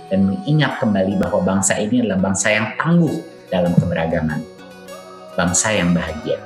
dan mengingat kembali bahwa bangsa ini adalah bangsa yang tangguh dalam keberagaman, bangsa yang bahagia.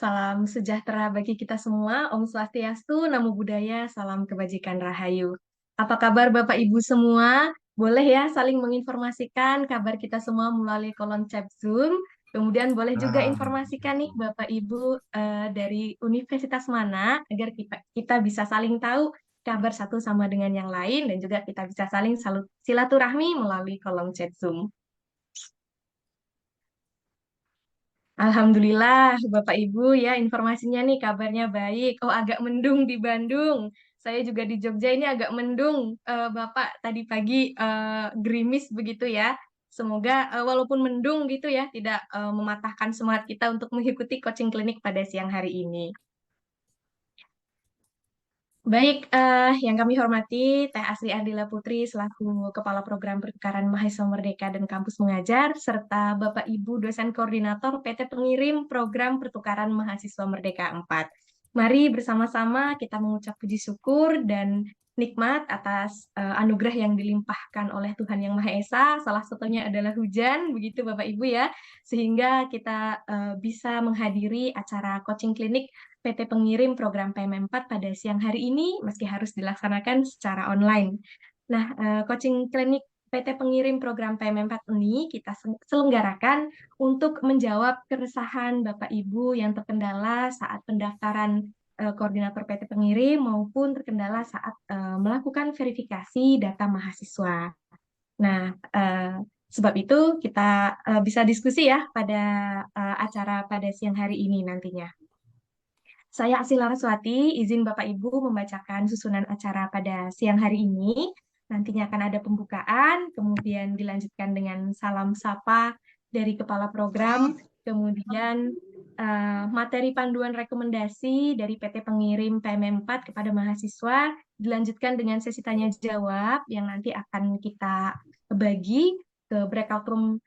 Salam sejahtera bagi kita semua. Om Swastiastu, Namo Buddhaya, salam kebajikan Rahayu. Apa kabar Bapak Ibu semua? Boleh ya saling menginformasikan kabar kita semua melalui kolom chat Zoom. Kemudian boleh juga informasikan nih Bapak Ibu dari universitas mana agar kita bisa saling tahu kabar satu sama dengan yang lain dan juga kita bisa saling silaturahmi melalui kolom chat Zoom. Alhamdulillah, Bapak Ibu ya informasinya nih kabarnya baik. Oh agak mendung di Bandung. Saya juga di Jogja ini agak mendung. Bapak tadi pagi gerimis begitu ya. Semoga walaupun mendung gitu ya tidak mematahkan semangat kita untuk mengikuti coaching klinik pada siang hari ini. Baik, yang kami hormati Teh Asri Ardila Putri selaku Kepala Program Pertukaran Mahasiswa Merdeka dan Kampus Mengajar, serta Bapak Ibu dosen koordinator PT Pengirim Program Pertukaran Mahasiswa Merdeka 4. Mari bersama-sama kita mengucap puji syukur dan nikmat atas anugerah yang dilimpahkan oleh Tuhan Yang Maha Esa, salah satunya adalah hujan, begitu Bapak Ibu ya, sehingga kita bisa menghadiri acara coaching klinik PT Pengirim program PM4 pada siang hari ini meski harus dilaksanakan secara online. Nah, coaching klinik PT Pengirim program PM4 ini kita selenggarakan untuk menjawab keresahan Bapak Ibu yang terkendala saat pendaftaran koordinator PT Pengirim maupun terkendala saat melakukan verifikasi data mahasiswa. Nah, sebab itu kita bisa diskusi ya pada acara pada siang hari ini nantinya. Saya Asila Raswati, izin Bapak Ibu membacakan susunan acara pada siang hari ini. Nantinya akan ada pembukaan, kemudian dilanjutkan dengan salam sapa dari Kepala Program, kemudian materi panduan rekomendasi dari PT Pengirim PM4 kepada mahasiswa, dilanjutkan dengan sesi tanya jawab yang nanti akan kita bagi ke breakout room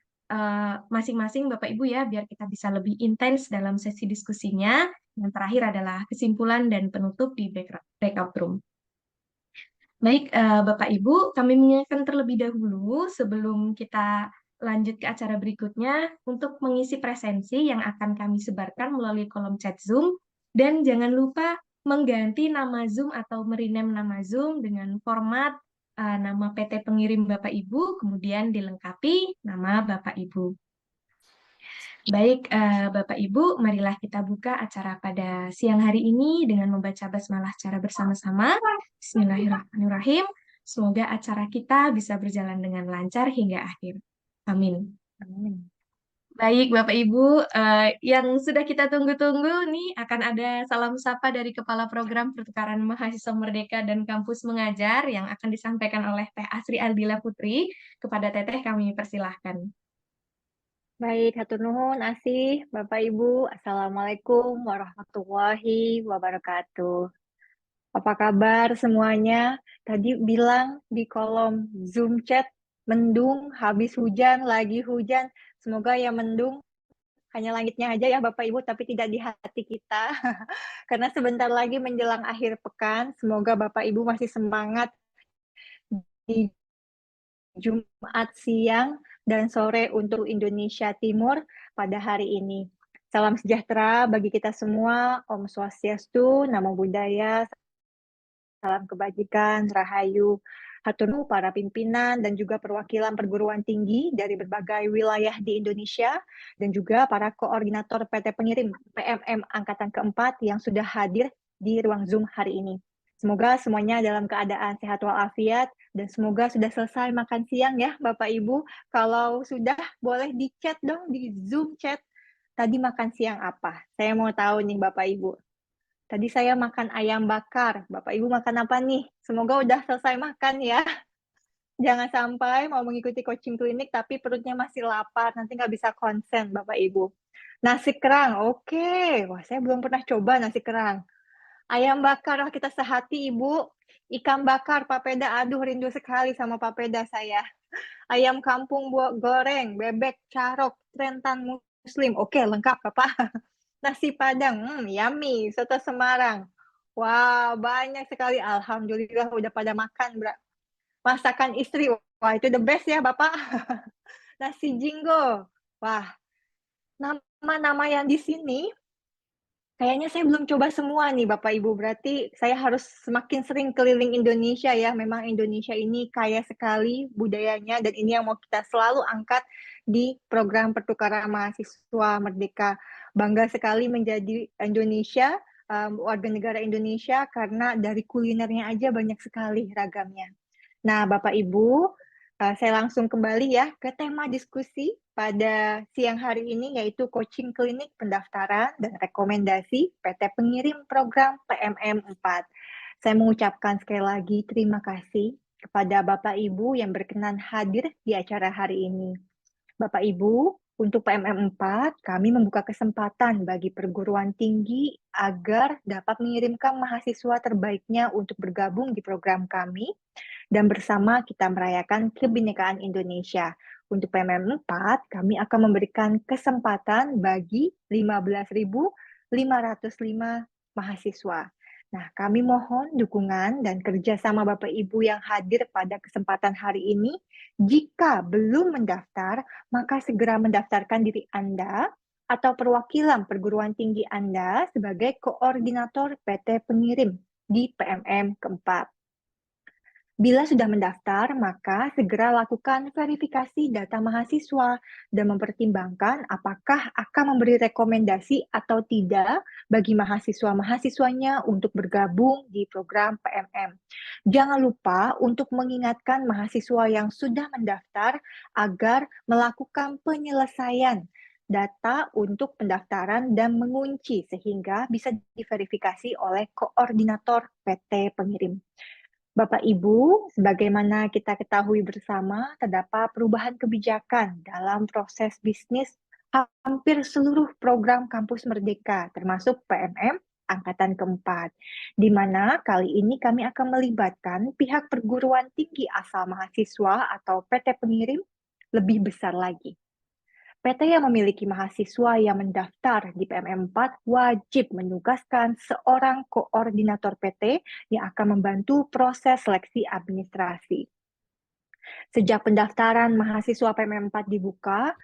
masing-masing Bapak Ibu ya, biar kita bisa lebih intens dalam sesi diskusinya. Yang terakhir adalah kesimpulan dan penutup di breakout room. Baik, Bapak Ibu, kami mengingatkan terlebih dahulu sebelum kita lanjut ke acara berikutnya untuk mengisi presensi yang akan kami sebarkan melalui kolom chat Zoom. Dan jangan lupa mengganti nama Zoom atau merename nama Zoom dengan format nama PT Pengirim Bapak Ibu, kemudian dilengkapi nama Bapak Ibu. Baik, Bapak Ibu, marilah kita buka acara pada siang hari ini dengan membaca basmalah secara bersama-sama. Bismillahirrahmanirrahim. Semoga acara kita bisa berjalan dengan lancar hingga akhir. Amin. Amin. Baik, Bapak Ibu, yang sudah kita tunggu-tunggu nih akan ada salam sapa dari Kepala Program Pertukaran Mahasiswa Merdeka dan Kampus Mengajar yang akan disampaikan oleh Teh Asri Aldila Putri. Kepada Teteh kami persilahkan. Baik, hatur nuhun asih Bapak Ibu. Assalamualaikum warahmatullahi wabarakatuh. Apa kabar semuanya? Tadi bilang di kolom Zoom chat mendung, habis hujan, lagi hujan. Semoga ya mendung hanya langitnya aja ya Bapak Ibu, tapi tidak di hati kita. Karena sebentar lagi menjelang akhir pekan, semoga Bapak Ibu masih semangat di Jumat siang dan sore untuk Indonesia Timur pada hari ini. Salam sejahtera bagi kita semua. Om Swastiastu, Namo Buddhaya, salam kebajikan, Rahayu. Hatur nuhun para pimpinan dan juga perwakilan perguruan tinggi dari berbagai wilayah di Indonesia dan juga para koordinator PT Pengirim PMM Angkatan keempat yang sudah hadir di ruang Zoom hari ini. Semoga semuanya dalam keadaan sehat walafiat dan semoga sudah selesai makan siang ya Bapak Ibu. Kalau sudah boleh di chat dong di Zoom chat. Tadi makan siang apa? Saya mau tahu nih Bapak Ibu. Tadi saya makan ayam bakar. Bapak Ibu makan apa nih? Semoga udah selesai makan ya. Jangan sampai mau mengikuti coaching klinik tapi perutnya masih lapar, nanti nggak bisa konsen Bapak Ibu. Nasi kerang, oke. Wah, saya belum pernah coba nasi kerang. Ayam bakar, wah kita sehati Ibu. Ikan bakar, papeda, aduh rindu sekali sama papeda saya. Ayam kampung goreng, bebek, carok, rentan muslim. Oke, lengkap Bapak. Nasi padang, yummy. Soto Semarang. Wah, banyak sekali. Alhamdulillah udah pada makan, masakan istri. Wah, itu the best ya, Bapak. Nasi jinggo. Wah, nama-nama yang di sini kayaknya saya belum coba semua nih Bapak Ibu, berarti saya harus semakin sering keliling Indonesia ya. Memang Indonesia ini kaya sekali budayanya dan ini yang mau kita selalu angkat di program pertukaran mahasiswa Merdeka. Bangga sekali menjadi Indonesia, warga negara Indonesia karena dari kulinernya aja banyak sekali ragamnya. Nah, Bapak Ibu, saya langsung kembali ya ke tema diskusi pada siang hari ini yaitu coaching klinik pendaftaran dan rekomendasi PT Pengirim Program PMM 4. Saya mengucapkan sekali lagi terima kasih kepada Bapak Ibu yang berkenan hadir di acara hari ini. Bapak Ibu, untuk PMM 4, kami membuka kesempatan bagi perguruan tinggi agar dapat mengirimkan mahasiswa terbaiknya untuk bergabung di program kami dan bersama kita merayakan kebinekaan Indonesia. Untuk PMM 4, kami akan memberikan kesempatan bagi 15.505 mahasiswa. Nah, kami mohon dukungan dan kerjasama Bapak Ibu yang hadir pada kesempatan hari ini. Jika belum mendaftar, maka segera mendaftarkan diri Anda atau perwakilan perguruan tinggi Anda sebagai koordinator PT Pengirim di PMM keempat. Bila sudah mendaftar, maka segera lakukan verifikasi data mahasiswa dan mempertimbangkan apakah akan memberi rekomendasi atau tidak bagi mahasiswa-mahasiswanya untuk bergabung di program PMM. Jangan lupa untuk mengingatkan mahasiswa yang sudah mendaftar agar melakukan penyelesaian data untuk pendaftaran dan mengunci sehingga bisa diverifikasi oleh koordinator PT Pengirim. Bapak Ibu, sebagaimana kita ketahui bersama, terdapat perubahan kebijakan dalam proses bisnis hampir seluruh program Kampus Merdeka, termasuk PMM Angkatan keempat, di mana kali ini kami akan melibatkan pihak perguruan tinggi asal mahasiswa atau PT Pengirim lebih besar lagi. PT yang memiliki mahasiswa yang mendaftar di PMM 4 wajib menugaskan seorang koordinator PT yang akan membantu proses seleksi administrasi. Sejak pendaftaran mahasiswa PMM 4 dibuka,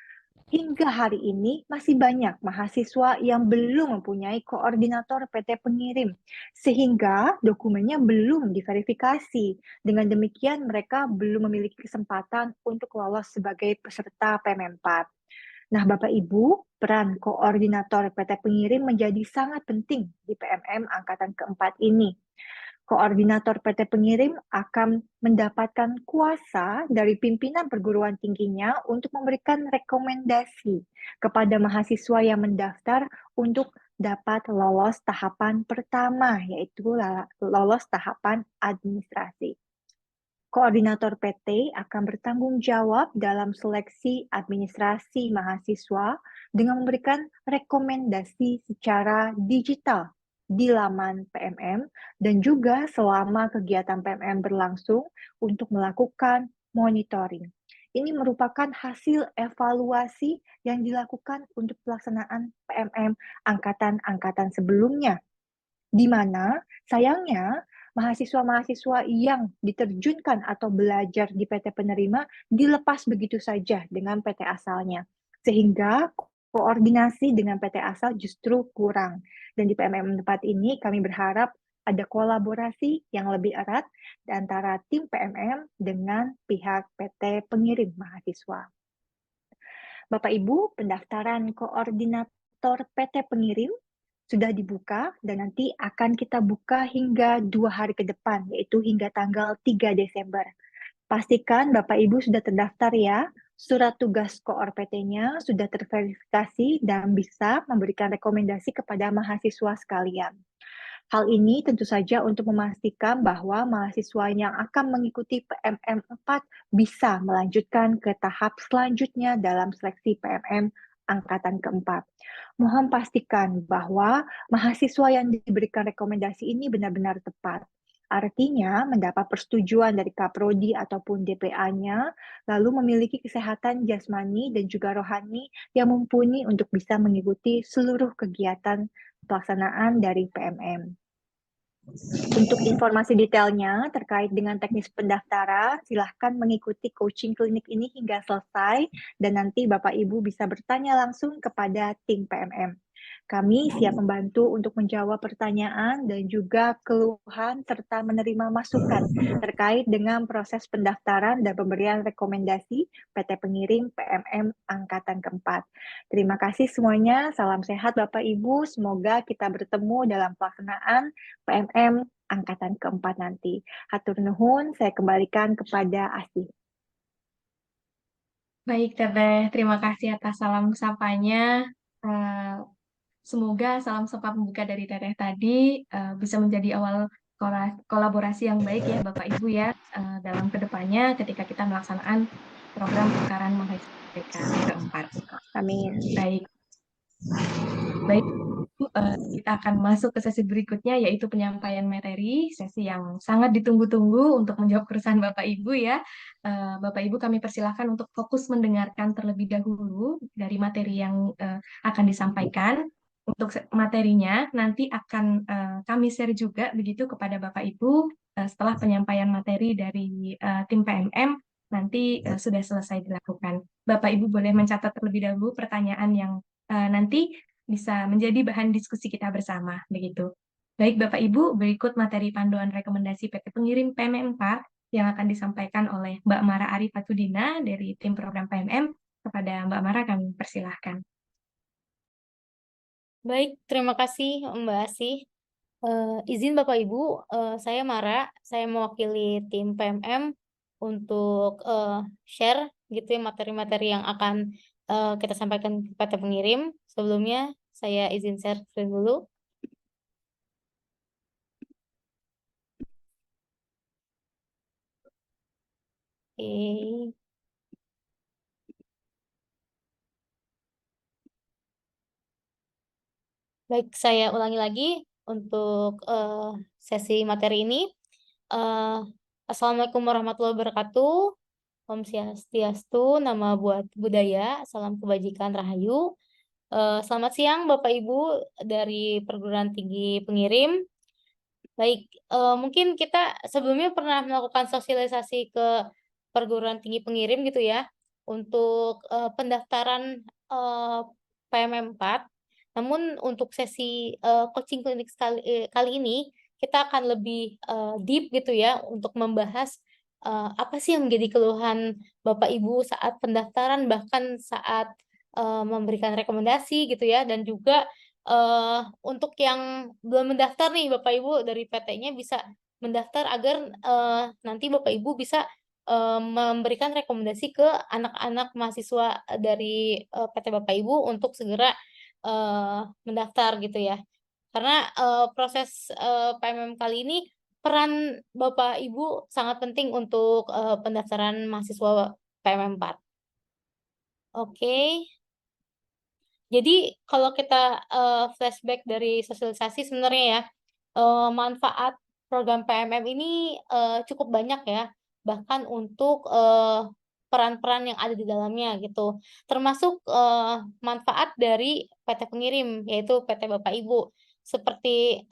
hingga hari ini masih banyak mahasiswa yang belum mempunyai koordinator PT Pengirim, sehingga dokumennya belum diverifikasi. Dengan demikian, mereka belum memiliki kesempatan untuk lolos sebagai peserta PMM 4. Nah, Bapak Ibu, peran koordinator PT Pengirim menjadi sangat penting di PMM Angkatan keempat ini. Koordinator PT Pengirim akan mendapatkan kuasa dari pimpinan perguruan tingginya untuk memberikan rekomendasi kepada mahasiswa yang mendaftar untuk dapat lolos tahapan pertama, yaitu lolos tahapan administrasi. Koordinator PT akan bertanggung jawab dalam seleksi administrasi mahasiswa dengan memberikan rekomendasi secara digital di laman PMM dan juga selama kegiatan PMM berlangsung untuk melakukan monitoring. Ini merupakan hasil evaluasi yang dilakukan untuk pelaksanaan PMM angkatan-angkatan sebelumnya, di mana sayangnya mahasiswa-mahasiswa yang diterjunkan atau belajar di PT penerima dilepas begitu saja dengan PT asalnya, sehingga koordinasi dengan PT asal justru kurang. Dan di PMM 4 ini kami berharap ada kolaborasi yang lebih erat antara tim PMM dengan pihak PT pengirim mahasiswa. Bapak Ibu, pendaftaran koordinator PT pengirim sudah dibuka dan nanti akan kita buka hingga 2 hari ke depan, yaitu hingga tanggal 3 Desember. Pastikan Bapak Ibu sudah terdaftar ya. Surat tugas koor PT-nya sudah terverifikasi dan bisa memberikan rekomendasi kepada mahasiswa sekalian. Hal ini tentu saja untuk memastikan bahwa mahasiswa yang akan mengikuti PMM 4 bisa melanjutkan ke tahap selanjutnya dalam seleksi PMM angkatan keempat. Mohon pastikan bahwa mahasiswa yang diberikan rekomendasi ini benar-benar tepat. Artinya mendapat persetujuan dari Kaprodi ataupun DPA-nya, lalu memiliki kesehatan jasmani dan juga rohani yang mumpuni untuk bisa mengikuti seluruh kegiatan pelaksanaan dari PMM. Untuk informasi detailnya terkait dengan teknis pendaftaran, silahkan mengikuti coaching klinik ini hingga selesai dan nanti Bapak Ibu bisa bertanya langsung kepada tim PMM. Kami siap membantu untuk menjawab pertanyaan dan juga keluhan serta menerima masukan terkait dengan proses pendaftaran dan pemberian rekomendasi PT Pengirim PMM Angkatan keempat. Terima kasih semuanya, salam sehat Bapak Ibu, semoga kita bertemu dalam pelaksanaan PMM Angkatan keempat nanti. Hatur nuhun, saya kembalikan kepada Asih. Baik, Teteh. Terima kasih atas salam sapanya. Semoga salam sapa pembuka dari Teteh tadi bisa menjadi awal kolaborasi yang baik ya Bapak Ibu ya dalam kedepannya ketika kita melaksanakan program pertukaran mahasiswa Merdeka keempat. Amin. Baik, baik. Kita akan masuk ke sesi berikutnya yaitu penyampaian materi, sesi yang sangat ditunggu-tunggu untuk menjawab keresahan Bapak Ibu ya. Bapak Ibu kami persilahkan untuk fokus mendengarkan terlebih dahulu dari materi yang akan disampaikan. Untuk materinya nanti akan kami share juga begitu kepada Bapak Ibu setelah penyampaian materi dari tim PMM nanti sudah selesai dilakukan. Bapak Ibu boleh mencatat terlebih dahulu pertanyaan yang nanti bisa menjadi bahan diskusi kita bersama, begitu. Baik Bapak Ibu, berikut materi panduan rekomendasi PT Pengirim PMM 4 yang akan disampaikan oleh Mbak Mara Arifatudina dari tim program PMM. Kepada Mbak Mara kami persilahkan. Baik, terima kasih Mbak Asih. Izin Bapak Ibu, saya Mara, saya mewakili tim PMM untuk share gitu ya materi-materi yang akan kita sampaikan kepada pengirim. Sebelumnya saya izin share screen dulu. Oke. Baik, saya ulangi lagi untuk sesi materi ini. Assalamualaikum warahmatullahi wabarakatuh. Om Swastiastu, nama buat budaya, salam kebajikan rahayu. Selamat siang Bapak Ibu dari Perguruan Tinggi Pengirim. Baik, mungkin kita sebelumnya pernah melakukan sosialisasi ke Perguruan Tinggi Pengirim gitu ya, untuk pendaftaran PMM 4. Namun untuk sesi coaching klinik kali ini, kita akan lebih deep gitu ya, untuk membahas apa sih yang menjadi keluhan Bapak Ibu saat pendaftaran, bahkan saat memberikan rekomendasi gitu ya, dan juga untuk yang belum mendaftar nih Bapak Ibu dari PT-nya bisa mendaftar agar nanti Bapak Ibu bisa memberikan rekomendasi ke anak-anak mahasiswa dari PT Bapak Ibu untuk segera mendaftar gitu ya. Karena proses PMM kali ini peran Bapak Ibu sangat penting untuk pendaftaran mahasiswa PMM 4. Oke. Jadi kalau kita flashback dari sosialisasi sebenarnya ya, manfaat program PMM ini cukup banyak ya, bahkan untuk peran-peran yang ada di dalamnya gitu. Termasuk manfaat dari PT Pengirim, yaitu PT Bapak Ibu. Seperti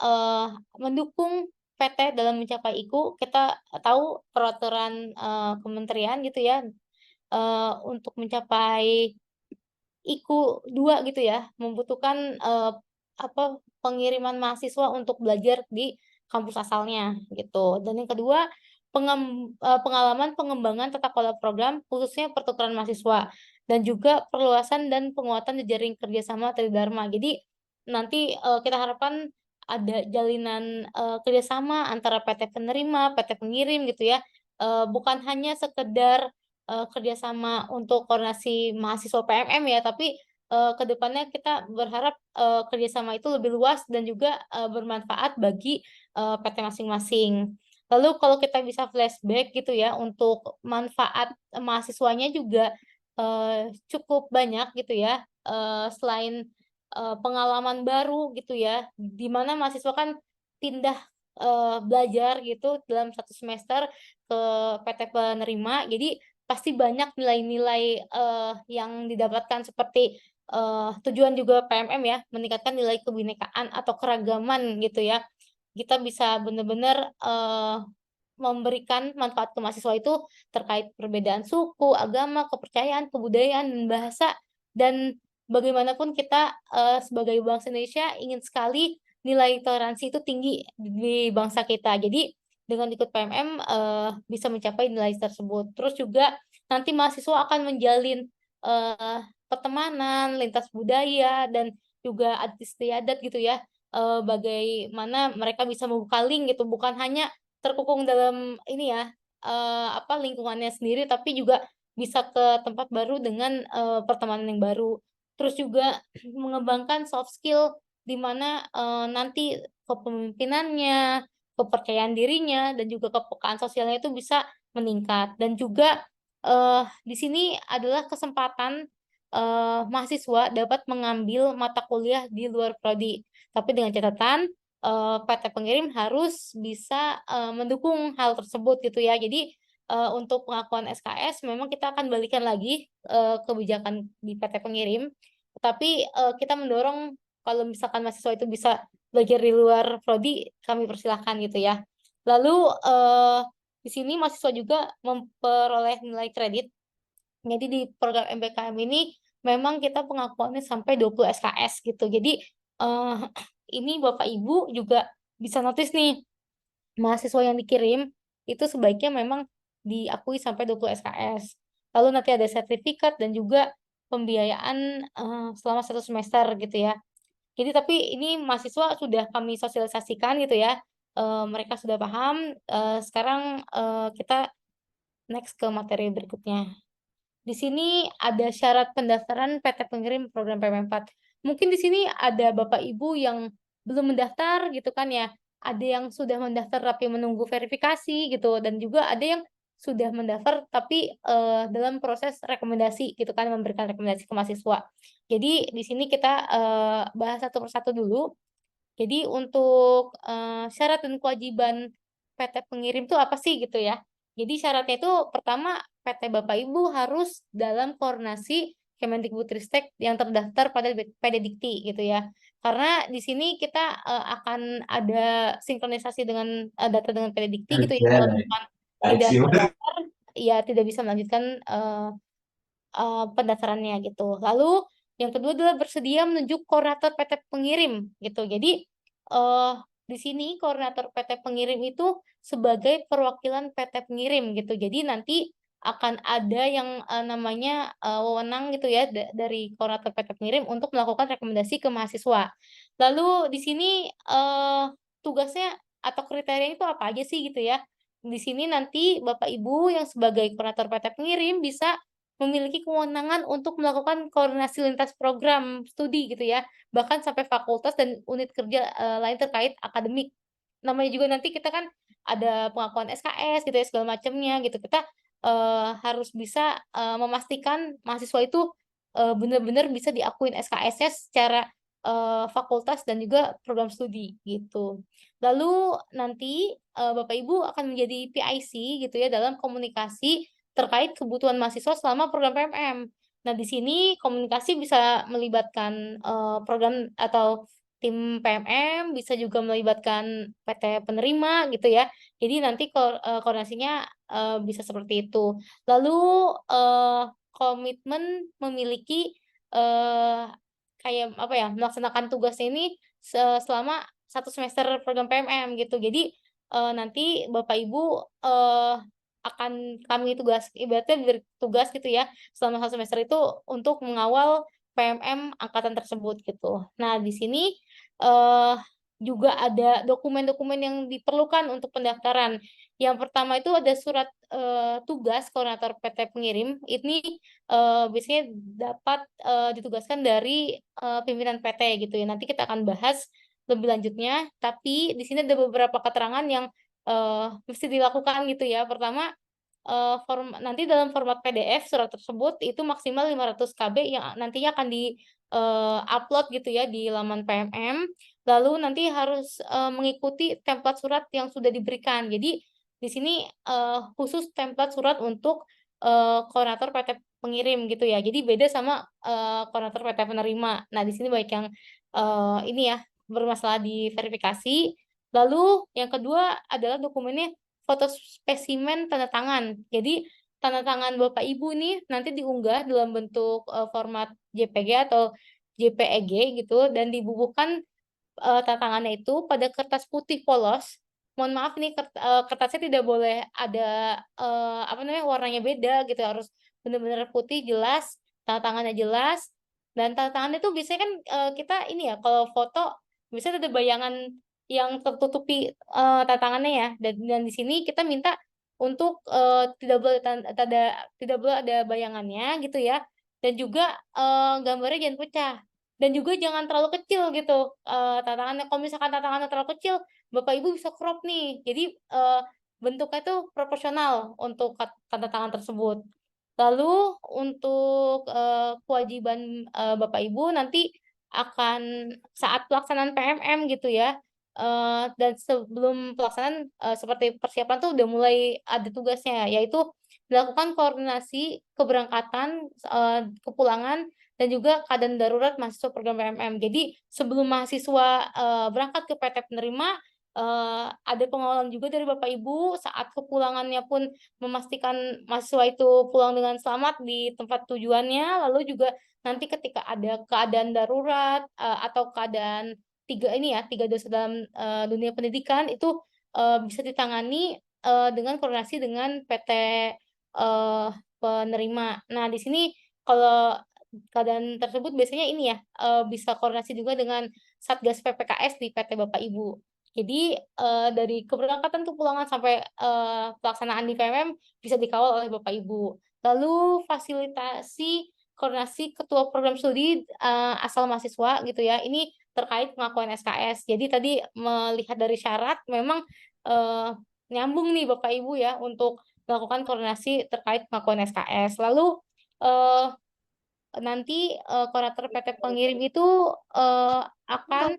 mendukung PT dalam mencapai IKU, kita tahu peraturan kementerian gitu ya, untuk mencapai IKU 2 gitu ya, membutuhkan pengiriman mahasiswa untuk belajar di kampus asalnya gitu. Dan yang kedua, pengalaman pengembangan tata kelola program khususnya pertukaran mahasiswa dan juga perluasan dan penguatan jejaring kerjasama Tridharma. Jadi nanti kita harapkan ada jalinan kerjasama antara PT penerima, PT pengirim gitu ya. Bukan hanya sekedar kerjasama untuk koordinasi mahasiswa PMM ya, tapi ke depannya kita berharap kerjasama itu lebih luas dan juga bermanfaat bagi PT masing-masing. Lalu kalau kita bisa flashback gitu ya, untuk manfaat mahasiswanya juga cukup banyak gitu ya. Selain pengalaman baru gitu ya, di mana mahasiswa kan pindah belajar gitu dalam satu semester ke PT penerima, jadi pasti banyak nilai-nilai yang didapatkan seperti tujuan juga PMM ya, meningkatkan nilai kebinekaan atau keragaman gitu ya. Kita bisa benar-benar memberikan manfaat ke mahasiswa itu terkait perbedaan suku, agama, kepercayaan, kebudayaan, dan bahasa. Dan bagaimanapun kita sebagai bangsa Indonesia ingin sekali nilai toleransi itu tinggi di bangsa kita. Jadi dengan ikut PMM bisa mencapai nilai tersebut. Terus juga nanti mahasiswa akan menjalin pertemanan, lintas budaya, dan juga adat istiadat gitu ya. Bagaimana mereka bisa membuka link gitu, bukan hanya terkungkung dalam ini ya, lingkungannya sendiri, tapi juga bisa ke tempat baru dengan pertemanan yang baru. Terus juga mengembangkan soft skill di mana nanti kepemimpinannya, kepercayaan dirinya, dan juga kepekaan sosialnya itu bisa meningkat. Dan juga di sini adalah kesempatan mahasiswa dapat mengambil mata kuliah di luar prodi, tapi dengan catatan PT pengirim harus bisa mendukung hal tersebut gitu ya. Jadi untuk pengakuan SKS memang kita akan balikan lagi kebijakan di PT pengirim, tapi kita mendorong kalau misalkan mahasiswa itu bisa belajar di luar prodi, kami persilahkan gitu ya. Lalu di sini mahasiswa juga memperoleh nilai kredit. Jadi di program MBKM ini memang kita pengakuannya sampai 20 SKS gitu. Jadi eh, ini Bapak Ibu juga bisa notice nih, mahasiswa yang dikirim itu sebaiknya memang diakui sampai 20 SKS. Lalu nanti ada sertifikat dan juga pembiayaan selama 1 semester gitu ya. Jadi tapi ini mahasiswa sudah kami sosialisasikan gitu ya. Mereka sudah paham. Sekarang kita next ke materi berikutnya. Di sini ada syarat pendaftaran PT pengirim program PM4. Mungkin di sini ada Bapak Ibu yang belum mendaftar gitu kan ya. Ada yang sudah mendaftar tapi menunggu verifikasi gitu, dan juga ada yang sudah mendaftar tapi dalam proses rekomendasi gitu kan, memberikan rekomendasi ke mahasiswa. Jadi di sini kita bahas satu persatu dulu. Jadi untuk syarat dan kewajiban PT pengirim itu apa sih gitu ya. Jadi syaratnya itu pertama, PT Bapak Ibu harus dalam koordinasi Kemendikbudristek yang terdaftar pada PDDikti gitu ya. Karena di sini kita akan ada sinkronisasi dengan data dengan PDDikti gitu ya. Kalau misalkan tidak terdaftar, ya tidak bisa melanjutkan pendaftarannya gitu. Lalu yang kedua adalah bersedia menunjuk koordinator PT pengirim gitu. Jadi di sini koordinator PT pengirim itu sebagai perwakilan PT pengirim gitu. Jadi nanti akan ada yang namanya wewenang gitu ya dari koordinator PT pengirim untuk melakukan rekomendasi ke mahasiswa. Lalu di sini tugasnya atau kriterianya itu apa aja sih gitu ya. Di sini nanti Bapak Ibu yang sebagai koordinator PT pengirim bisa memiliki kewenangan untuk melakukan koordinasi lintas program studi gitu ya, bahkan sampai fakultas dan unit kerja lain terkait akademik. Namanya juga nanti kita kan ada pengakuan SKS gitu ya, segala macamnya gitu. Kita harus bisa memastikan mahasiswa itu benar-benar bisa diakuin SKS-nya secara fakultas dan juga program studi gitu. Lalu nanti Bapak Ibu akan menjadi PIC gitu ya dalam komunikasi terkait kebutuhan mahasiswa selama program PMM. Nah, di sini komunikasi bisa melibatkan program atau tim PMM, bisa juga melibatkan PT penerima gitu ya. Jadi nanti koordinasinya bisa seperti itu. Lalu komitmen memiliki eh, kayak apa ya, melaksanakan tugasnya ini selama 1 semester program PMM gitu. Jadi nanti Bapak Ibu akan kami tugas ibaratnya bertugas gitu ya selama 1 semester itu untuk mengawal PMM angkatan tersebut gitu. Nah, di sini eh, juga ada dokumen-dokumen yang diperlukan untuk pendaftaran. Yang pertama itu ada surat tugas koordinator PT pengirim. Ini biasanya dapat ditugaskan dari pimpinan PT gitu ya. Nanti kita akan bahas lebih lanjutnya. Tapi di sini ada beberapa keterangan yang mesti dilakukan gitu ya. Pertama, nanti dalam format PDF surat tersebut itu maksimal 500 KB yang nantinya akan di upload gitu ya di laman PMM. Lalu nanti harus mengikuti template surat yang sudah diberikan. Jadi di sini khusus template surat untuk koordinator PT pengirim gitu ya. Jadi beda sama koordinator PT penerima. Nah, di sini baik yang ini ya bermasalah di verifikasi. Lalu yang kedua adalah dokumennya foto spesimen tanda tangan. Jadi tanda tangan Bapak Ibu nih nanti diunggah dalam bentuk format JPG atau JPEG gitu dan dibubuhkan tanda tangannya itu pada kertas putih polos. Mohon maaf nih kertasnya tidak boleh ada apa namanya warnanya beda gitu, harus benar-benar putih jelas, tanda tangannya jelas. Dan tanda tangannya itu biasanya kan kita ini ya kalau foto biasanya ada bayangan yang tertutupi tanda tangannya ya. Dan di sini kita minta untuk tidak boleh ada bayangannya gitu ya. Dan juga gambarnya jangan pecah dan juga jangan terlalu kecil gitu tantangannya. Kalau misalkan tantangannya terlalu kecil, Bapak Ibu bisa crop nih. Jadi bentuknya itu proporsional untuk tanda tangan tersebut. Lalu untuk kewajiban Bapak Ibu nanti akan saat pelaksanaan PMM gitu ya. Dan sebelum pelaksanaan seperti persiapan tuh udah mulai ada tugasnya, yaitu melakukan koordinasi keberangkatan, kepulangan, dan juga keadaan darurat mahasiswa program PMM. Jadi sebelum mahasiswa berangkat ke PT penerima, ada pengawalan juga dari Bapak Ibu saat kepulangannya pun memastikan mahasiswa itu pulang dengan selamat di tempat tujuannya. Lalu juga nanti ketika ada keadaan darurat atau keadaan tiga dosa dalam dunia pendidikan itu bisa ditangani dengan koordinasi dengan PT penerima. Nah, di sini kalau keadaan tersebut biasanya ini ya bisa koordinasi juga dengan Satgas PPKS di PT Bapak Ibu. Jadi dari keberangkatan ke pulangan sampai pelaksanaan di PMM bisa dikawal oleh Bapak Ibu. Lalu fasilitasi koordinasi ketua program studi asal mahasiswa gitu ya. Ini terkait pengakuan SKS. Jadi tadi melihat dari syarat memang nyambung nih Bapak Ibu ya untuk melakukan koordinasi terkait pengakuan SKS. Lalu nanti koordinator PT pengirim itu akan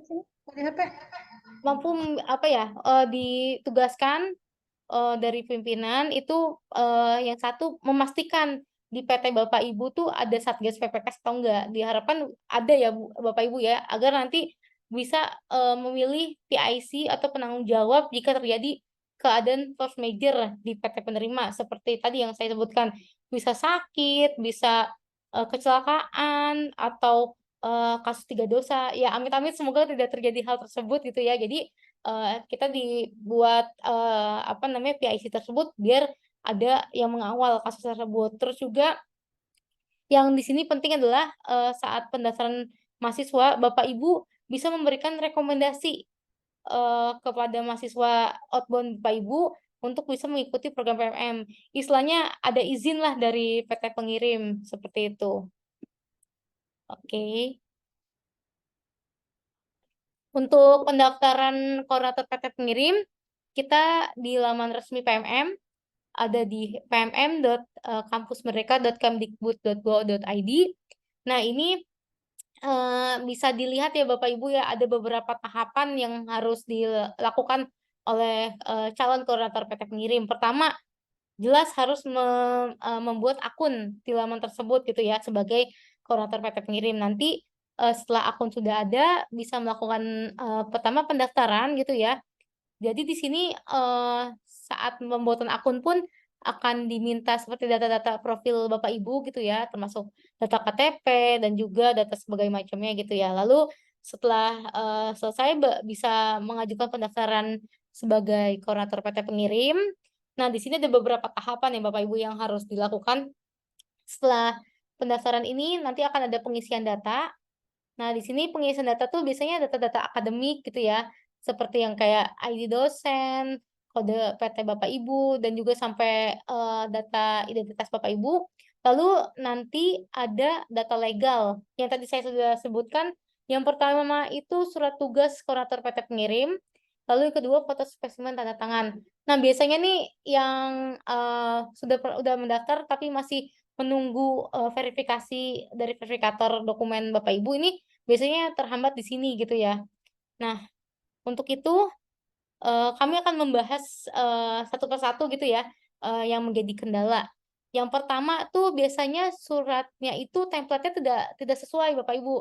mampu apa ya ditugaskan dari pimpinan itu yang satu memastikan di PT Bapak Ibu tuh ada Satgas PPKS atau enggak. Diharapkan ada ya Bapak Ibu ya agar nanti bisa memilih PIC atau penanggung jawab jika terjadi keadaan force major di PT penerima seperti tadi yang saya sebutkan, bisa sakit, bisa kecelakaan atau kasus tiga dosa. Ya amit-amit semoga tidak terjadi hal tersebut gitu ya. Jadi kita dibuat apa namanya PIC tersebut biar ada yang mengawal kasus tersebut. Terus juga yang di sini penting adalah saat pendaftaran mahasiswa, Bapak Ibu bisa memberikan rekomendasi kepada mahasiswa outbound Bapak Ibu untuk bisa mengikuti program PMM. Istilahnya ada izin lah dari PT pengirim seperti itu. Oke. Untuk pendaftaran koordinator PT pengirim, kita di laman resmi PMM ada di pmm.kampusmerdeka.kemdikbud.go.id. Nah, ini bisa dilihat ya Bapak Ibu ya, ada beberapa tahapan yang harus dilakukan oleh calon koordinator PT pengirim. Pertama, jelas harus membuat akun di laman tersebut gitu ya sebagai koordinator PT pengirim. Nanti setelah akun sudah ada, bisa melakukan pertama pendaftaran gitu ya. Jadi di sini saat pembuatan akun pun akan diminta seperti data-data profil Bapak Ibu gitu ya, termasuk data KTP dan juga data sebagai macamnya gitu ya. Lalu setelah selesai bisa mengajukan pendaftaran sebagai koordinator PT pengirim. Nah, di sini ada beberapa tahapan ya Bapak Ibu yang harus dilakukan setelah pendaftaran ini nanti akan ada pengisian data. Nah, di sini pengisian data tuh biasanya data-data akademik gitu ya, seperti yang kayak ID dosen, kode PT Bapak Ibu, dan juga sampai data identitas Bapak Ibu. Lalu nanti ada data legal yang tadi saya sudah sebutkan. Yang pertama itu surat tugas koordinator PT pengirim, lalu yang kedua foto spesimen tanda tangan. Nah, biasanya nih yang udah mendaftar tapi masih menunggu verifikasi dari verifikator dokumen Bapak Ibu ini biasanya terhambat di sini gitu ya. Nah, untuk itu kami akan membahas satu persatu gitu ya yang menjadi kendala. Yang pertama tuh biasanya suratnya itu template-nya tidak sesuai Bapak Ibu.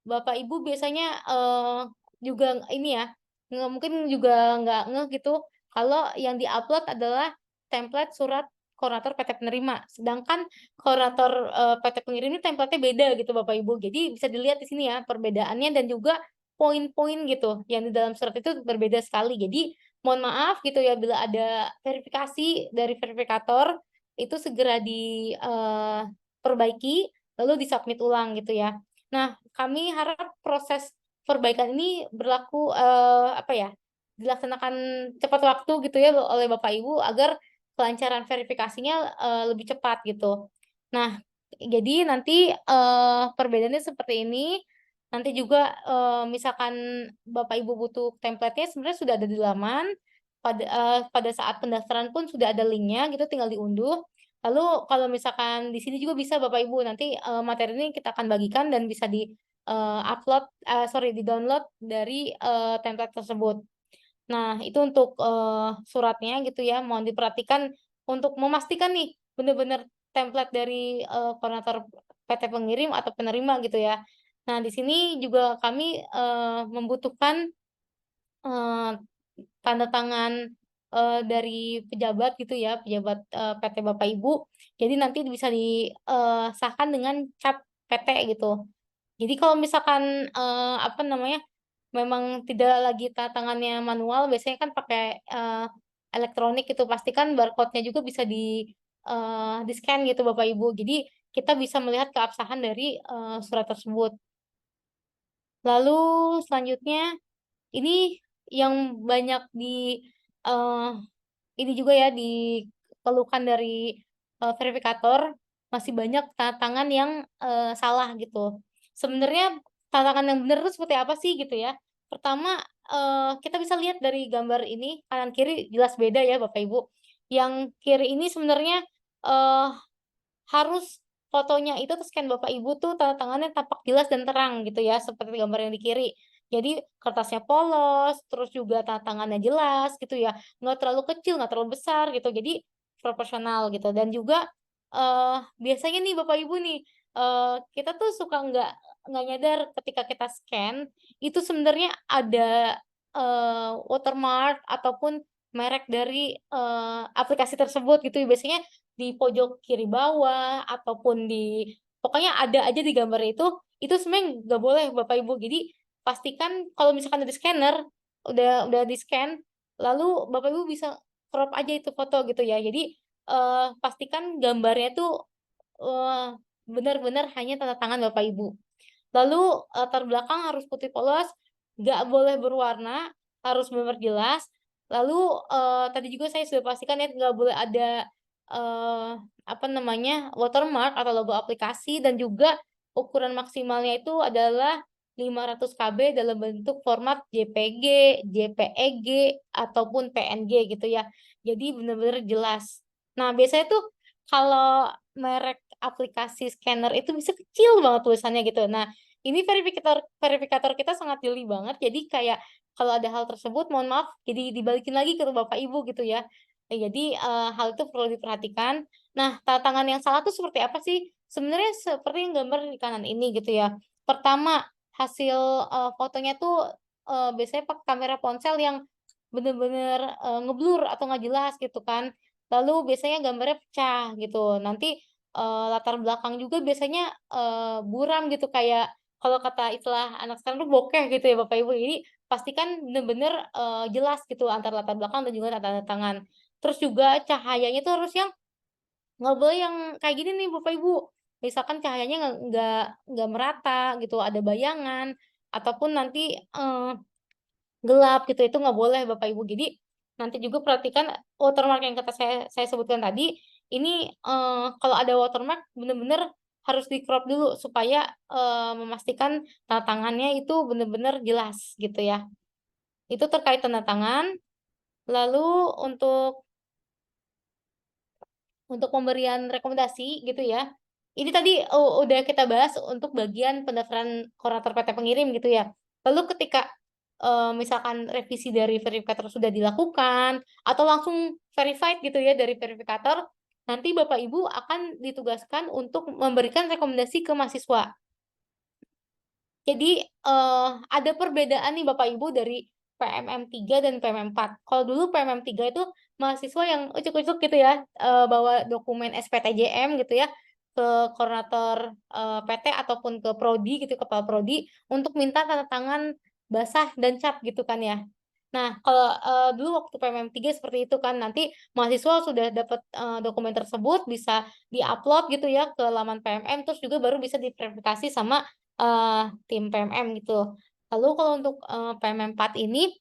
Bapak Ibu biasanya juga ini ya, mungkin juga nggak ngeh gitu kalau yang diupload adalah template surat koordinator PT penerima. Sedangkan koordinator PT pengirim ini template-nya beda gitu Bapak Ibu. Jadi bisa dilihat di sini ya perbedaannya dan juga poin-poin gitu yang di dalam surat itu berbeda sekali. Jadi mohon maaf gitu ya bila ada verifikasi dari verifikator itu segera diperbaiki lalu disubmit ulang gitu ya. Nah, kami harap proses perbaikan ini berlaku apa ya dilaksanakan cepat waktu gitu ya oleh Bapak Ibu agar kelancaran verifikasinya lebih cepat gitu. Nah, jadi nanti perbedaannya seperti ini. Nanti juga misalkan Bapak Ibu butuh template-nya sebenarnya sudah ada di laman. Pada saat pendaftaran pun sudah ada linknya gitu, tinggal diunduh. Lalu kalau misalkan di sini juga bisa Bapak Ibu nanti materi ini kita akan bagikan dan bisa di di-download dari template tersebut. Nah, itu untuk suratnya gitu ya, mohon diperhatikan untuk memastikan nih benar-benar template dari koordinator PT pengirim atau penerima gitu ya. Nah, di sini juga kami membutuhkan eh, tanda tangan dari pejabat gitu ya, pejabat PT Bapak Ibu. Jadi nanti bisa disahkan dengan cap PT gitu. Jadi kalau misalkan apa namanya, memang tidak lagi tanda tangannya manual, biasanya kan pakai elektronik gitu. Pastikan barcode-nya juga bisa di scan gitu Bapak Ibu. Jadi kita bisa melihat keabsahan dari surat tersebut. Lalu selanjutnya ini yang banyak eh, ini juga ya dikeluhkan dari verifikator masih banyak tanda tangan yang salah gitu. Sebenarnya tanda tangan yang benar itu seperti apa sih gitu ya? Pertama kita bisa lihat dari gambar ini kanan kiri jelas beda ya Bapak Ibu. Yang kiri ini sebenarnya eh, harus fotonya itu tuh scan Bapak Ibu tuh tanda tangannya tampak jelas dan terang gitu ya seperti gambar yang di kiri. Jadi kertasnya polos, terus juga tanda tangannya jelas gitu ya, nggak terlalu kecil, nggak terlalu besar gitu. Jadi proporsional gitu. Dan juga biasanya nih Bapak Ibu nih kita tuh suka nggak nyadar ketika kita scan itu sebenarnya ada watermark ataupun merek dari aplikasi tersebut gitu. Biasanya di pojok kiri bawah ataupun pokoknya ada aja di gambar itu sebenarnya nggak boleh Bapak Ibu. Jadi pastikan kalau misalkan ada di scanner udah di scan lalu Bapak Ibu bisa crop aja itu foto gitu ya. Jadi pastikan gambarnya tuh eh, benar-benar hanya tanda tangan Bapak Ibu. Lalu latar belakang harus putih polos, nggak boleh berwarna, harus benar jelas. Lalu tadi juga saya sudah pastikan ya nggak boleh ada eh, apa namanya watermark atau logo aplikasi dan juga ukuran maksimalnya itu adalah 500 KB dalam bentuk format JPG, JPEG ataupun PNG gitu ya. Jadi benar-benar jelas. Nah, biasanya tuh kalau merek aplikasi scanner itu bisa kecil banget tulisannya gitu. Nah, ini verifikator verifikator kita sangat jeli banget. Jadi kayak kalau ada hal tersebut, mohon maaf, jadi dibalikin lagi ke Bapak Ibu gitu ya. Jadi hal itu perlu diperhatikan. Nah, tanda tangan yang salah tuh seperti apa sih? Sebenarnya seperti yang gambar di kanan ini gitu ya. Pertama, hasil fotonya tuh biasanya pakai kamera ponsel yang bener-bener ngeblur atau nggak jelas gitu kan. Lalu biasanya gambarnya pecah gitu. Nanti latar belakang juga biasanya buram gitu kayak kalau kata istilah anak sekarang tuh bokeh gitu ya Bapak Ibu. Jadi pastikan bener-bener jelas gitu antara latar belakang dan juga tanda tangan. Terus juga cahayanya tuh harus yang nggak boleh yang kayak gini nih Bapak Ibu. misalkan cahayanya nggak merata gitu, ada bayangan ataupun nanti gelap gitu, itu nggak boleh Bapak Ibu. Jadi nanti juga perhatikan watermark yang kata saya sebutkan tadi, ini kalau ada watermark bener-bener harus di crop dulu supaya memastikan tanda tangannya itu bener-bener jelas gitu ya. Itu terkait tanda tangan. Lalu untuk pemberian rekomendasi gitu ya. Ini tadi udah kita bahas untuk bagian pendaftaran koordinator PT pengirim gitu ya. Lalu ketika misalkan revisi dari verifikator sudah dilakukan atau langsung verified gitu ya dari verifikator, nanti Bapak Ibu akan ditugaskan untuk memberikan rekomendasi ke mahasiswa. Jadi ada perbedaan nih Bapak Ibu dari PMM 3 dan PMM 4. Kalau dulu PMM 3 itu mahasiswa yang ucuk-ucuk gitu ya, bawa dokumen SPTJM gitu ya ke koordinator PT ataupun ke prodi gitu, kepala prodi untuk minta tanda tangan basah dan cap gitu kan ya. Nah, kalau dulu waktu PMM 3 seperti itu kan, nanti mahasiswa sudah dapat dokumen tersebut bisa diupload gitu ya ke laman PMM, terus juga baru bisa diverifikasi sama tim PMM gitu. Lalu kalau untuk PMM 4 ini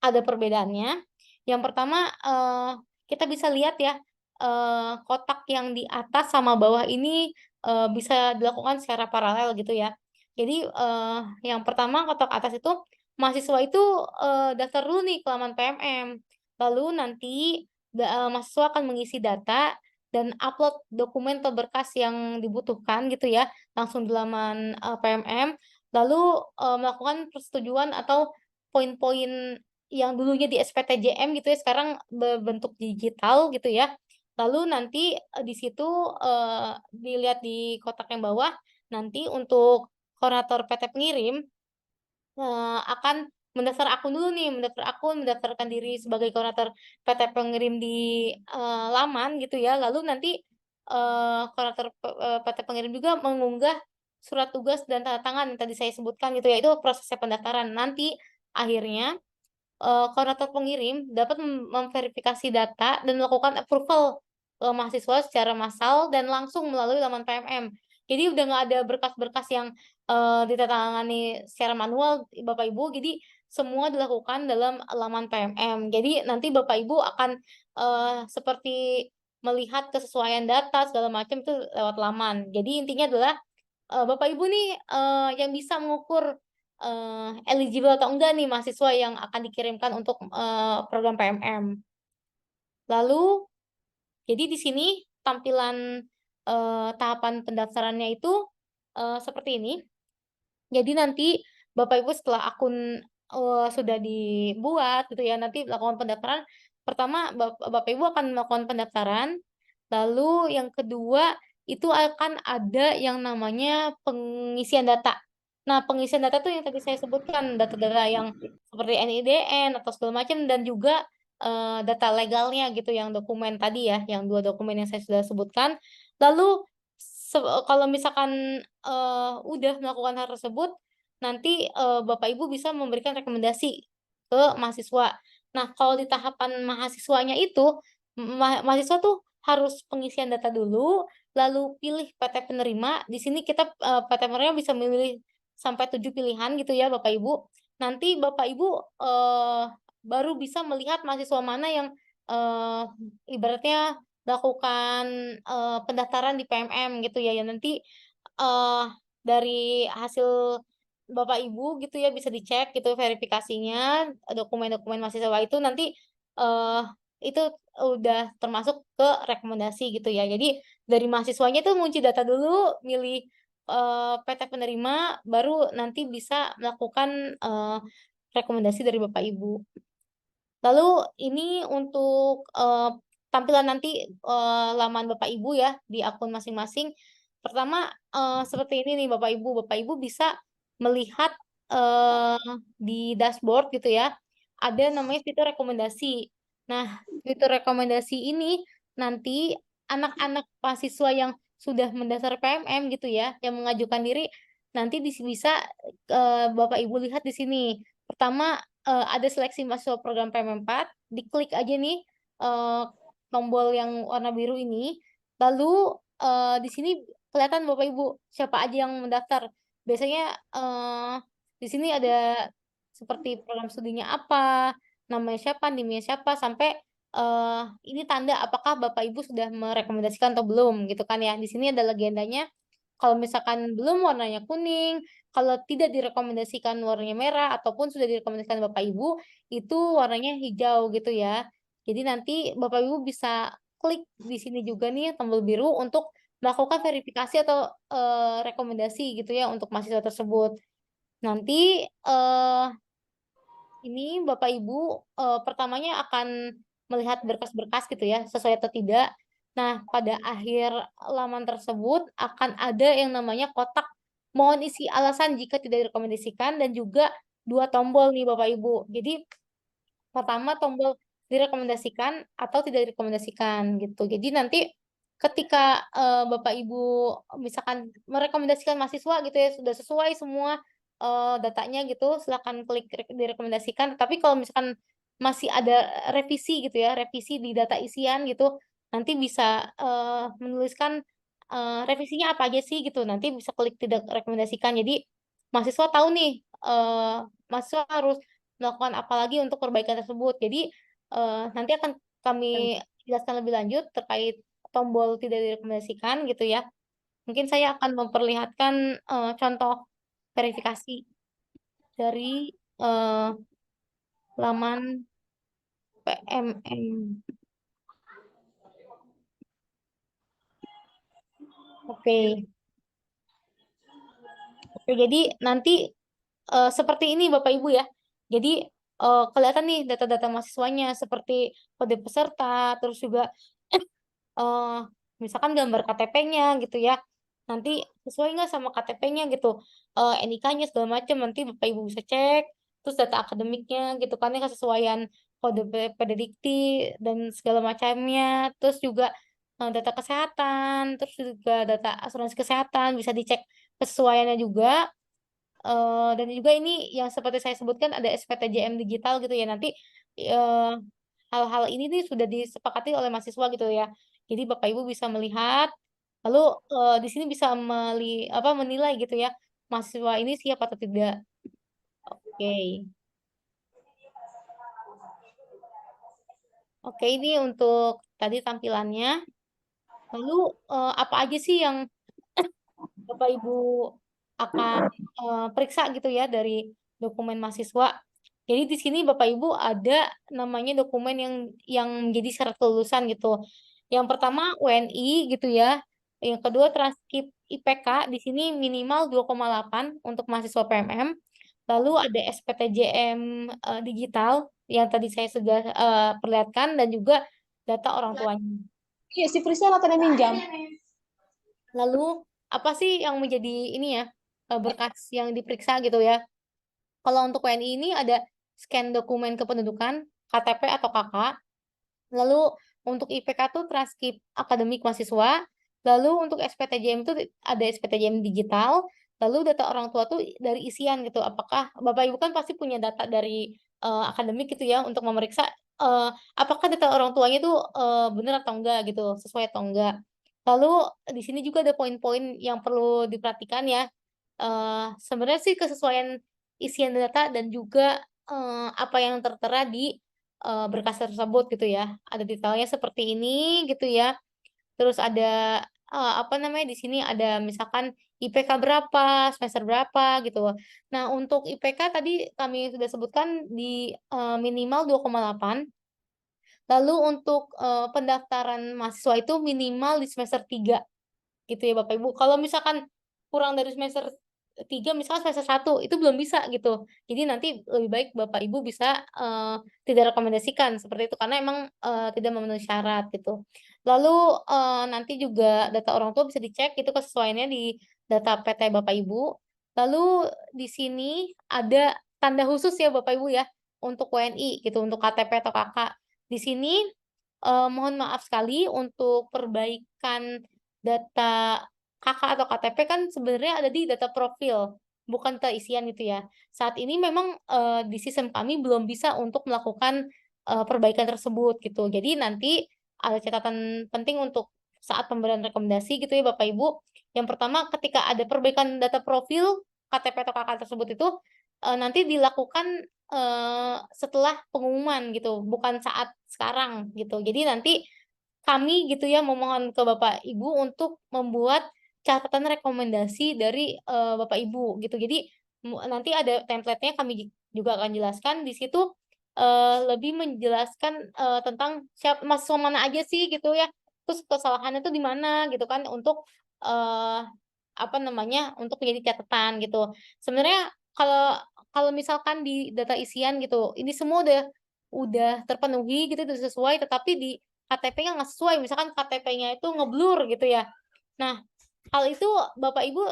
ada perbedaannya. Yang pertama kita bisa lihat ya kotak yang di atas sama bawah ini bisa dilakukan secara paralel gitu ya. Jadi yang pertama kotak atas itu mahasiswa itu daftar dulu nih ke laman PMM. Lalu nanti mahasiswa akan mengisi data dan upload dokumen atau berkas yang dibutuhkan gitu ya langsung di laman PMM. Lalu melakukan persetujuan atau poin-poin yang dulunya di SPTJM gitu ya sekarang berbentuk digital gitu ya. Lalu nanti di situ dilihat di kotak yang bawah nanti untuk koordinator PT pengirim akan mendaftar akun dulu nih, mendaftarkan diri sebagai koordinator PT pengirim di laman gitu ya. Lalu nanti koordinator PT pengirim juga mengunggah surat tugas dan tanda tangan yang tadi saya sebutkan gitu ya. Itu prosesnya pendaftaran. Nanti akhirnya koordinator pengirim dapat memverifikasi data dan melakukan approval ke mahasiswa secara massal dan langsung melalui laman PMM. Jadi udah nggak ada berkas-berkas yang ditandatangani secara manual Bapak Ibu. Jadi semua dilakukan dalam laman PMM. Jadi nanti Bapak Ibu akan seperti melihat kesesuaian data segala macam itu lewat laman. Jadi intinya adalah Bapak Ibu nih yang bisa mengukur eligible atau enggak nih mahasiswa yang akan dikirimkan untuk program PMM. Lalu, jadi di sini tampilan tahapan pendaftarannya itu seperti ini. Jadi nanti Bapak Ibu setelah akun sudah dibuat gitu ya, nanti lakukan pendaftaran. Pertama Bapak Ibu akan melakukan pendaftaran. Lalu yang kedua itu akan ada yang namanya pengisian data. Nah, pengisian data tuh yang tadi saya sebutkan, data-data yang seperti NIDN atau segala macam dan juga data legalnya gitu yang dokumen tadi ya, yang 2 dokumen yang saya sudah sebutkan. Lalu kalau misalkan udah melakukan hal tersebut, nanti Bapak Ibu bisa memberikan rekomendasi ke mahasiswa. Nah, kalau di tahapan mahasiswanya itu, mahasiswa tuh harus pengisian data dulu, lalu pilih PT penerima. Di sini kita PT penerima bisa memilih sampai 7 pilihan gitu ya Bapak Ibu. Nanti Bapak Ibu baru bisa melihat mahasiswa mana yang ibaratnya lakukan pendaftaran di PMM gitu ya. Ya nanti dari hasil Bapak Ibu gitu ya bisa dicek gitu verifikasinya dokumen-dokumen mahasiswa itu nanti itu udah termasuk ke rekomendasi gitu ya. Jadi dari mahasiswanya tuh ngunci data dulu, milih PT penerima, baru nanti bisa melakukan rekomendasi dari Bapak Ibu. Lalu ini untuk tampilan nanti laman Bapak Ibu ya di akun masing-masing. Pertama seperti ini nih Bapak Ibu. Bapak Ibu bisa melihat di dashboard gitu ya. Ada namanya fitur rekomendasi. Nah, fitur rekomendasi ini nanti anak-anak mahasiswa yang sudah mendaftar PMM gitu ya, yang mengajukan diri nanti bisa Bapak Ibu lihat di sini. Pertama ada seleksi mahasiswa program PMM 4, diklik aja nih tombol yang warna biru ini. Lalu di sini kelihatan Bapak Ibu siapa aja yang mendaftar. Biasanya di sini ada seperti program studinya apa, namanya siapa, NIM-nya siapa, sampai ini tanda apakah Bapak Ibu sudah merekomendasikan atau belum gitu kan ya. Di sini ada legendanya. Kalau misalkan belum warnanya kuning, kalau tidak direkomendasikan warnanya merah ataupun sudah direkomendasikan Bapak Ibu itu warnanya hijau gitu ya. Jadi nanti Bapak Ibu bisa klik di sini juga nih tombol biru untuk melakukan verifikasi atau rekomendasi gitu ya untuk mahasiswa tersebut. Nanti ini Bapak Ibu pertamanya akan melihat berkas-berkas gitu ya, sesuai atau tidak. Nah, pada akhir laman tersebut akan ada yang namanya kotak mohon isi alasan jika tidak direkomendasikan dan juga 2 tombol nih Bapak Ibu. Jadi pertama tombol direkomendasikan atau tidak direkomendasikan gitu. Jadi nanti ketika Bapak Ibu misalkan merekomendasikan mahasiswa gitu ya sudah sesuai semua datanya gitu, silakan klik direkomendasikan. Tapi kalau misalkan masih ada revisi gitu ya, revisi di data isian gitu, nanti bisa menuliskan revisinya apa aja sih gitu. Nanti bisa klik tidak rekomendasikan. Jadi mahasiswa tahu nih mahasiswa harus melakukan apa lagi untuk perbaikan tersebut. Jadi nanti akan kami jelaskan lebih lanjut terkait tombol tidak direkomendasikan gitu ya. Mungkin saya akan memperlihatkan contoh verifikasi dari laman PMM. Oke. Oke, jadi nanti seperti ini Bapak Ibu ya. Jadi kelihatan nih data-data mahasiswanya seperti kode peserta, terus juga eh misalkan gambar KTP-nya gitu ya. Nanti sesuai nggak sama KTP-nya gitu. NIK-nya segala macam nanti Bapak Ibu bisa cek. Terus data akademiknya gitu kan ya kesesuaian kode PD Dikti dan segala macamnya. Terus juga data kesehatan, terus juga data asuransi kesehatan bisa dicek kesesuaiannya juga. Dan juga ini yang seperti saya sebutkan ada SPTJM digital gitu ya nanti hal-hal ini nih sudah disepakati oleh mahasiswa gitu ya. Jadi Bapak Ibu bisa melihat, lalu di sini bisa menilai gitu ya mahasiswa ini siap atau tidak. Oke, oke ini untuk tadi tampilannya. Lalu apa aja sih yang Bapak Ibu akan periksa gitu ya dari dokumen mahasiswa. Jadi di sini Bapak Ibu ada namanya dokumen yang menjadi syarat kelulusan gitu. Yang pertama UNI gitu ya. Yang kedua transkrip IPK di sini minimal 2,8 untuk mahasiswa PMM. Lalu ada SPTJM digital yang tadi saya sudah perlihatkan dan juga data orang tuanya. Iya, si Prisnya katanya minjam. Lalu apa sih yang menjadi ini ya berkas yang diperiksa gitu ya? Kalau untuk WNI ini ada scan dokumen kependudukan, KTP atau KK. Lalu untuk IPK tuh transkrip akademik mahasiswa. Lalu untuk SPTJM itu ada SPTJM digital. Lalu data orang tua tuh dari isian gitu. Apakah Bapak Ibu kan pasti punya data dari akademik gitu ya untuk memeriksa apakah data orang tuanya itu benar atau enggak gitu, sesuai atau enggak. Lalu di sini juga ada poin-poin yang perlu diperhatikan ya. Sebenarnya sih kesesuaian isian data dan juga apa yang tertera di berkas tersebut gitu ya. Ada detailnya seperti ini gitu ya. Terus ada apa namanya di sini ada misalkan IPK berapa, semester berapa gitu. Nah, untuk IPK tadi kami sudah sebutkan di minimal 2,8. Lalu untuk pendaftaran mahasiswa itu minimal di semester 3 gitu ya Bapak Ibu. Kalau misalkan kurang dari semester 3 misalkan semester 1 itu belum bisa gitu. Jadi nanti lebih baik Bapak Ibu bisa tidak rekomendasikan seperti itu karena emang tidak memenuhi syarat gitu. Lalu nanti juga data orang tua bisa dicek itu kesesuaiannya di data PT Bapak Ibu. Lalu di sini ada tanda khusus ya Bapak Ibu ya untuk WNI gitu untuk KTP atau KK. Di sini mohon maaf sekali untuk perbaikan data KK atau KTP kan sebenarnya ada di data profil, bukan data isian gitu ya. Saat ini memang di sistem kami belum bisa untuk melakukan perbaikan tersebut gitu. Jadi nanti ada catatan penting untuk saat pemberian rekomendasi gitu ya Bapak Ibu. Yang pertama ketika ada perbaikan data profil KTP atau KK tersebut itu nanti dilakukan setelah pengumuman gitu, bukan saat sekarang gitu. Jadi nanti kami gitu ya memohon ke Bapak Ibu untuk membuat catatan rekomendasi dari Bapak Ibu gitu. Jadi nanti ada template-nya kami juga akan jelaskan di situ lebih menjelaskan tentang mahasiswa mana aja sih gitu ya. Terus kesalahannya tuh di mana gitu kan untuk apa namanya untuk menjadi catatan gitu. Sebenarnya kalau kalau misalkan di data isian gitu, ini semua udah terpenuhi gitu, udah sesuai, tetapi di KTP-nya nggak sesuai, misalkan KTP-nya itu ngeblur gitu ya. Nah, hal itu Bapak Ibu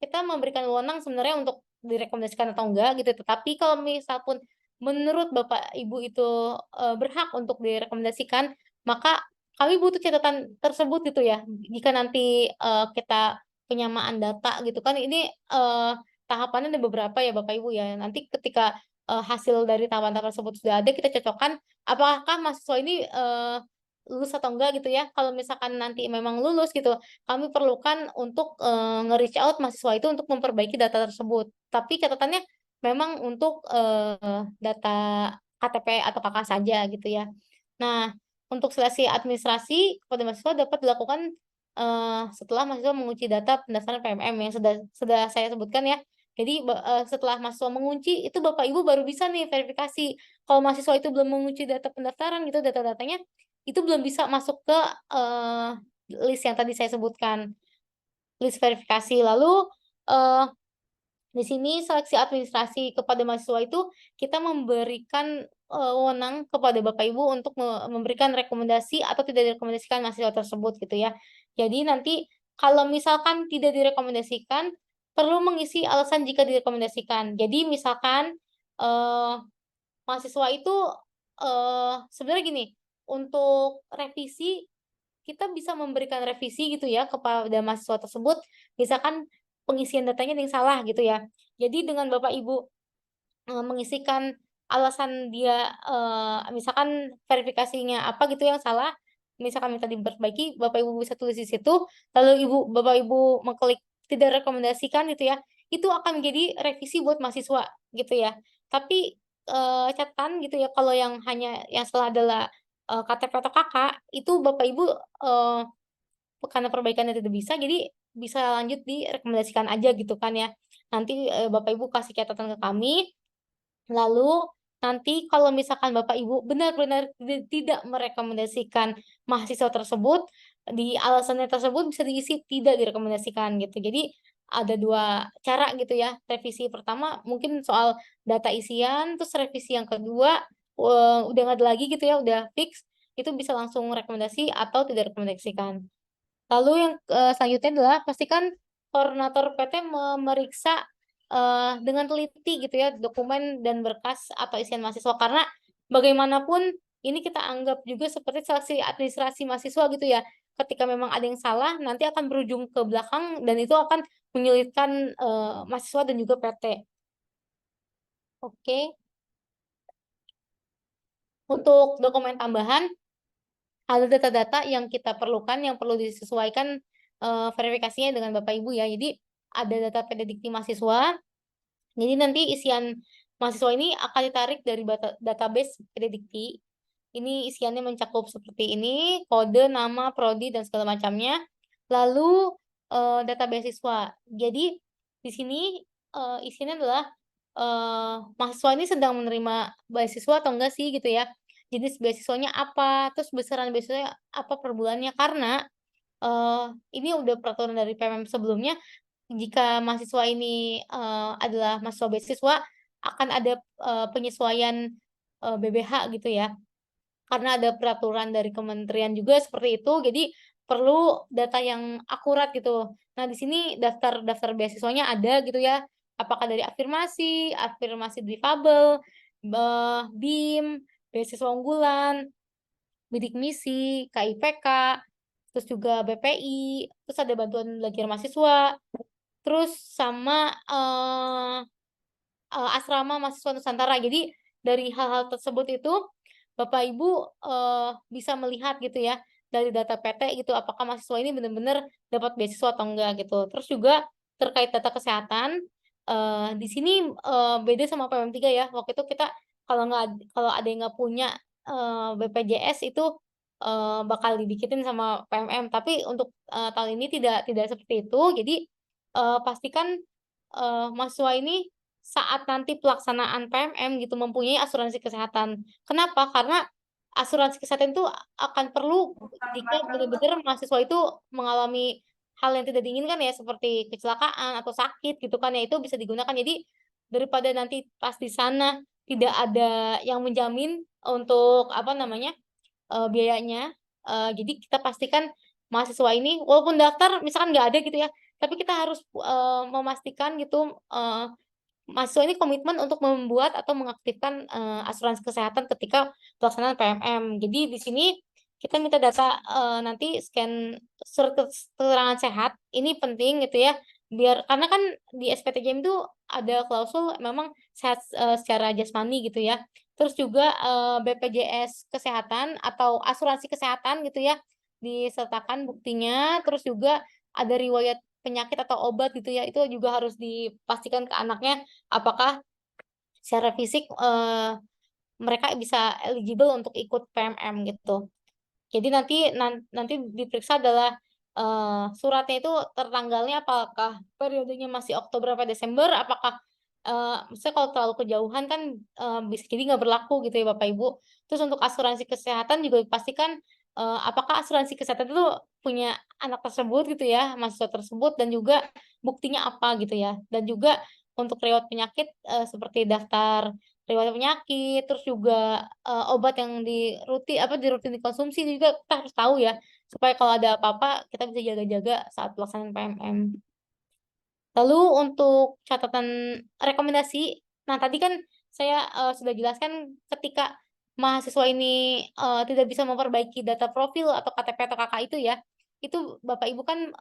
kita memberikan wewenang sebenarnya untuk direkomendasikan atau enggak gitu. Tetapi kalau misal pun menurut Bapak Ibu itu berhak untuk direkomendasikan, maka kami butuh catatan tersebut gitu ya. Jika nanti kita penyamaan data gitu kan ini tahapannya ada beberapa ya Bapak Ibu ya. Nanti ketika hasil dari tahapan-tahapan tersebut sudah ada, kita cocokkan apakah mahasiswa ini lulus atau enggak gitu ya. Kalau misalkan nanti memang lulus gitu, kami perlukan untuk nge-reach out mahasiswa itu untuk memperbaiki data tersebut. Tapi catatannya memang untuk data KTP atau KK saja gitu ya. Nah, untuk seleksi administrasi kepada mahasiswa dapat dilakukan setelah mahasiswa mengunci data pendaftaran PMM yang sudah saya sebutkan ya. Jadi setelah mahasiswa mengunci itu Bapak Ibu baru bisa nih verifikasi. Kalau mahasiswa itu belum mengunci data pendaftaran gitu data-datanya itu belum bisa masuk ke list yang tadi saya sebutkan, list verifikasi. Lalu di sini seleksi administrasi kepada mahasiswa itu kita memberikan wewenang kepada Bapak Ibu untuk memberikan rekomendasi atau tidak direkomendasikan mahasiswa tersebut gitu ya. Jadi nanti kalau misalkan tidak direkomendasikan perlu mengisi alasan jika direkomendasikan. Jadi misalkan mahasiswa itu sebenarnya gini, untuk revisi kita bisa memberikan revisi gitu ya kepada mahasiswa tersebut, misalkan pengisian datanya ada yang salah gitu ya. Jadi dengan Bapak Ibu mengisikan alasan dia misalkan verifikasinya apa gitu yang salah, misalkan minta diperbaiki, Bapak Ibu bisa tulis di situ, lalu Bapak Ibu mengklik tidak rekomendasikan gitu ya, itu akan jadi revisi buat mahasiswa gitu ya. Tapi catatan gitu ya kalau yang hanya yang salah adalah KTP atau KK, itu Bapak Ibu karena perbaikannya tidak bisa, jadi bisa lanjut direkomendasikan aja gitu kan ya. Nanti Bapak Ibu kasih catatan ke kami, lalu nanti kalau misalkan Bapak Ibu benar-benar tidak merekomendasikan mahasiswa tersebut, di alasannya tersebut bisa diisi tidak direkomendasikan gitu. Jadi ada dua cara gitu ya, revisi pertama mungkin soal data isian, terus revisi yang kedua udah nggak ada lagi gitu ya, udah fix, itu bisa langsung rekomendasi atau tidak rekomendasikan. Lalu yang selanjutnya adalah pastikan koordinator PT memeriksa dengan teliti gitu ya dokumen dan berkas atau isian mahasiswa karena bagaimanapun ini kita anggap juga seperti seleksi administrasi mahasiswa gitu ya. Ketika memang ada yang salah nanti akan berujung ke belakang dan itu akan menyulitkan mahasiswa dan juga PT. Oke. Untuk dokumen tambahan ada data-data yang kita perlukan yang perlu disesuaikan verifikasinya dengan Bapak Ibu ya. Jadi ada data pededikti mahasiswa. Jadi nanti isian mahasiswa ini akan ditarik dari database pededikti. Ini isiannya mencakup seperti ini, kode, nama, prodi dan segala macamnya. Lalu data beasiswa. Jadi di sini isinya adalah mahasiswa ini sedang menerima beasiswa atau enggak sih gitu ya. Jenis beasiswanya apa, terus besaran beasiswanya apa per bulannya karena ini udah peraturan dari PMM sebelumnya jika mahasiswa ini adalah mahasiswa beasiswa akan ada penyesuaian BBH gitu ya. Karena ada peraturan dari kementerian juga seperti itu, jadi perlu data yang akurat gitu. Nah, di sini daftar beasiswanya ada gitu ya. Apakah dari afirmasi difabel, BIM, beasiswa unggulan, bidik misi, KIPK, terus juga BPI, terus ada bantuan belajar mahasiswa, terus sama asrama mahasiswa Nusantara. Jadi dari hal-hal tersebut itu Bapak Ibu bisa melihat gitu ya dari data PT gitu, apakah mahasiswa ini benar-benar dapat beasiswa atau enggak gitu. Terus juga terkait data kesehatan, di sini beda sama PMM3 ya. Waktu itu kita kalau ada yang nggak punya BPJS itu bakal dibikitin sama PMM. Tapi untuk tahun ini tidak seperti itu. Jadi pastikan mahasiswa ini saat nanti pelaksanaan PMM gitu mempunyai asuransi kesehatan. Kenapa? Karena asuransi kesehatan itu akan perlu jika benar-benar mahasiswa itu mengalami hal yang tidak diinginkan ya, seperti kecelakaan atau sakit gitu kan ya, itu bisa digunakan. Jadi daripada nanti pas di sana tidak ada yang menjamin untuk apa namanya biayanya, jadi kita pastikan mahasiswa ini walaupun daftar misalkan nggak ada gitu ya, tapi kita harus memastikan gitu mahasiswa ini komitmen untuk membuat atau mengaktifkan asuransi kesehatan ketika pelaksanaan PMM. Jadi di sini kita minta data nanti scan surat keterangan sehat ini penting gitu ya, biar karena kan di SPTJM itu ada klausul memang sehat secara jasmani gitu ya. Terus juga BPJS kesehatan atau asuransi kesehatan gitu ya disertakan buktinya. Terus juga ada riwayat penyakit atau obat gitu ya, itu juga harus dipastikan ke anaknya apakah secara fisik mereka bisa eligible untuk ikut PMM gitu. Jadi nanti diperiksa adalah suratnya itu tertanggalnya apakah periodenya masih Oktober atau Desember, apakah misalnya kalau terlalu kejauhan kan bisa jadi nggak berlaku gitu ya Bapak Ibu. Terus untuk asuransi kesehatan juga dipastikan apakah asuransi kesehatan itu punya anak tersebut gitu ya, mahasiswa tersebut, dan juga buktinya apa gitu ya. Dan juga untuk riwayat penyakit seperti daftar riwayat penyakit, terus juga obat yang di rutin dikonsumsi juga kita harus tahu ya, supaya kalau ada apa-apa kita bisa jaga-jaga saat pelaksanaan PMM. Lalu untuk catatan rekomendasi, nah tadi kan saya sudah jelaskan ketika mahasiswa ini tidak bisa memperbaiki data profil atau KTP atau KK itu ya, itu Bapak Ibu kan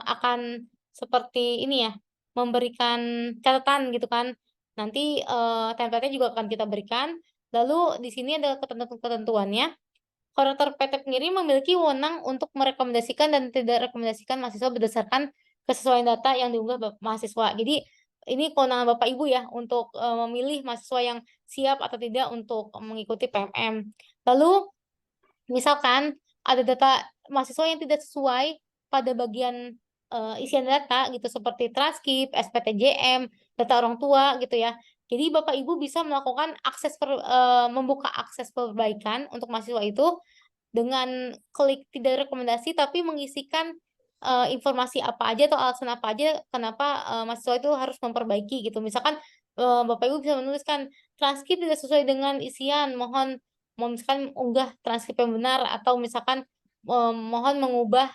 akan seperti ini ya, memberikan catatan gitu kan. Nanti template-nya juga akan kita berikan. Lalu di sini ada ketentuan-ketentuannya. Koordinator PT pengirim memiliki wewenang untuk merekomendasikan dan tidak rekomendasikan mahasiswa berdasarkan kesesuaian data yang diunggah mahasiswa. Jadi ini kewenangan Bapak Ibu ya untuk memilih mahasiswa yang siap atau tidak untuk mengikuti PMM. Lalu misalkan ada data mahasiswa yang tidak sesuai pada bagian isian data gitu seperti transkrip, SPTJM, data orang tua gitu ya. Jadi Bapak Ibu bisa melakukan membuka akses perbaikan untuk mahasiswa itu dengan klik tidak rekomendasi tapi mengisikan informasi apa aja atau alasan apa aja kenapa mahasiswa itu harus memperbaiki gitu. Misalkan Bapak Ibu bisa menuliskan transkrip tidak sesuai dengan isian, mohon misalkan unggah transkrip yang benar, atau misalkan mohon mengubah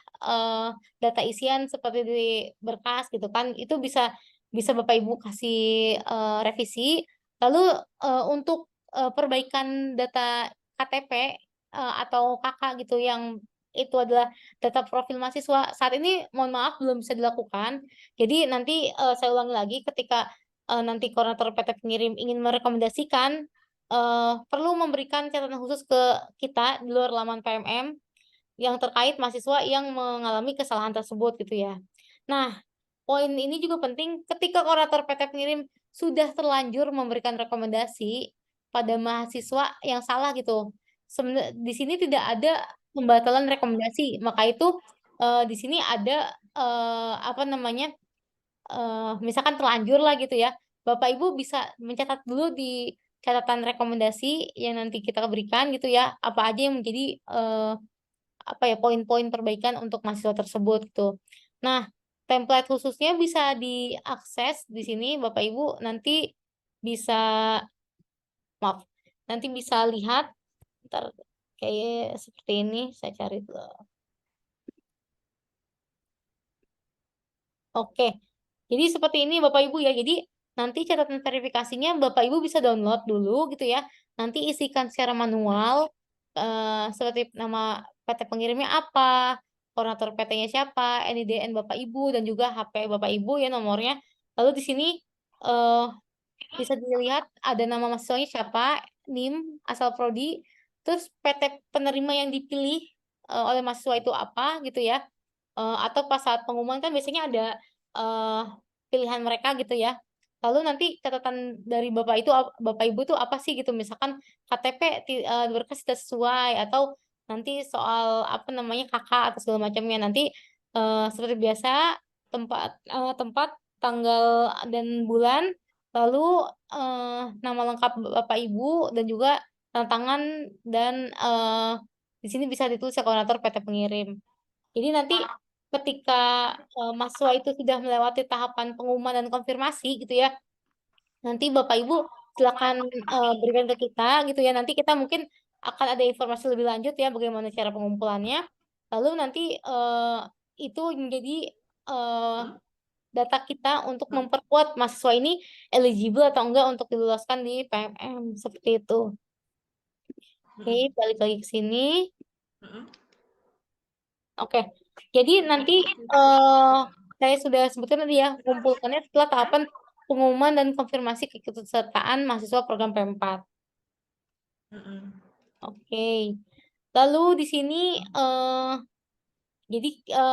data isian seperti di berkas gitu kan. Itu bisa bisa Bapak Ibu kasih revisi. Lalu untuk perbaikan data KTP atau KK gitu yang itu adalah data profil mahasiswa, saat ini mohon maaf belum bisa dilakukan. Jadi nanti saya ulangi lagi ketika nanti koordinator PT pengirim ingin merekomendasikan perlu memberikan catatan khusus ke kita di luar laman PMM yang terkait mahasiswa yang mengalami kesalahan tersebut gitu ya. Nah, poin ini juga penting ketika koordinator PT pengirim sudah terlanjur memberikan rekomendasi pada mahasiswa yang salah gitu. Di sini tidak ada pembatalan rekomendasi, maka itu di sini ada apa namanya misalkan terlanjur lah gitu ya, Bapak Ibu bisa mencatat dulu di catatan rekomendasi yang nanti kita berikan gitu ya, apa aja yang menjadi apa ya poin-poin perbaikan untuk mahasiswa tersebut gitu. Nah, template khususnya bisa diakses di sini Bapak Ibu nanti bisa maaf, nanti bisa lihat ntar kayak seperti ini saya cari dulu. Oke. Jadi seperti ini Bapak Ibu ya. Jadi nanti catatan verifikasinya Bapak Ibu bisa download dulu gitu ya. Nanti isikan secara manual seperti nama PT pengirimnya apa, koordinator PT-nya siapa, NIDN Bapak Ibu dan juga HP Bapak Ibu ya nomornya. Lalu di sini eh bisa dilihat ada nama mahasiswanya siapa, NIM, asal prodi, terus PT penerima yang dipilih oleh mahasiswa itu apa gitu ya. Atau pas saat pengumuman kan biasanya ada pilihan mereka gitu ya. Lalu nanti catatan dari Bapak Ibu itu apa sih gitu. Misalkan KTP berkas tidak sesuai atau nanti soal apa namanya kakak atau segala macamnya. Nanti seperti biasa tempat, tanggal dan bulan, lalu nama lengkap Bapak Ibu dan juga tanda tangan dan di sini bisa ditulis ya koordinator PT pengirim. Jadi nanti ketika mahasiswa itu sudah melewati tahapan pengumuman dan konfirmasi gitu ya, nanti Bapak Ibu silakan berikan ke kita gitu ya. Nanti kita mungkin akan ada informasi lebih lanjut ya bagaimana cara pengumpulannya. Lalu nanti itu menjadi eh, data kita untuk memperkuat mahasiswa ini eligible atau enggak untuk diluluskan di PMM seperti itu. Oke, balik lagi ke sini. Oke, jadi nanti saya sudah sebutkan tadi ya, kumpulkannya setelah tahapan pengumuman dan konfirmasi keikutsertaan mahasiswa program P4. Oke, lalu di sini jadi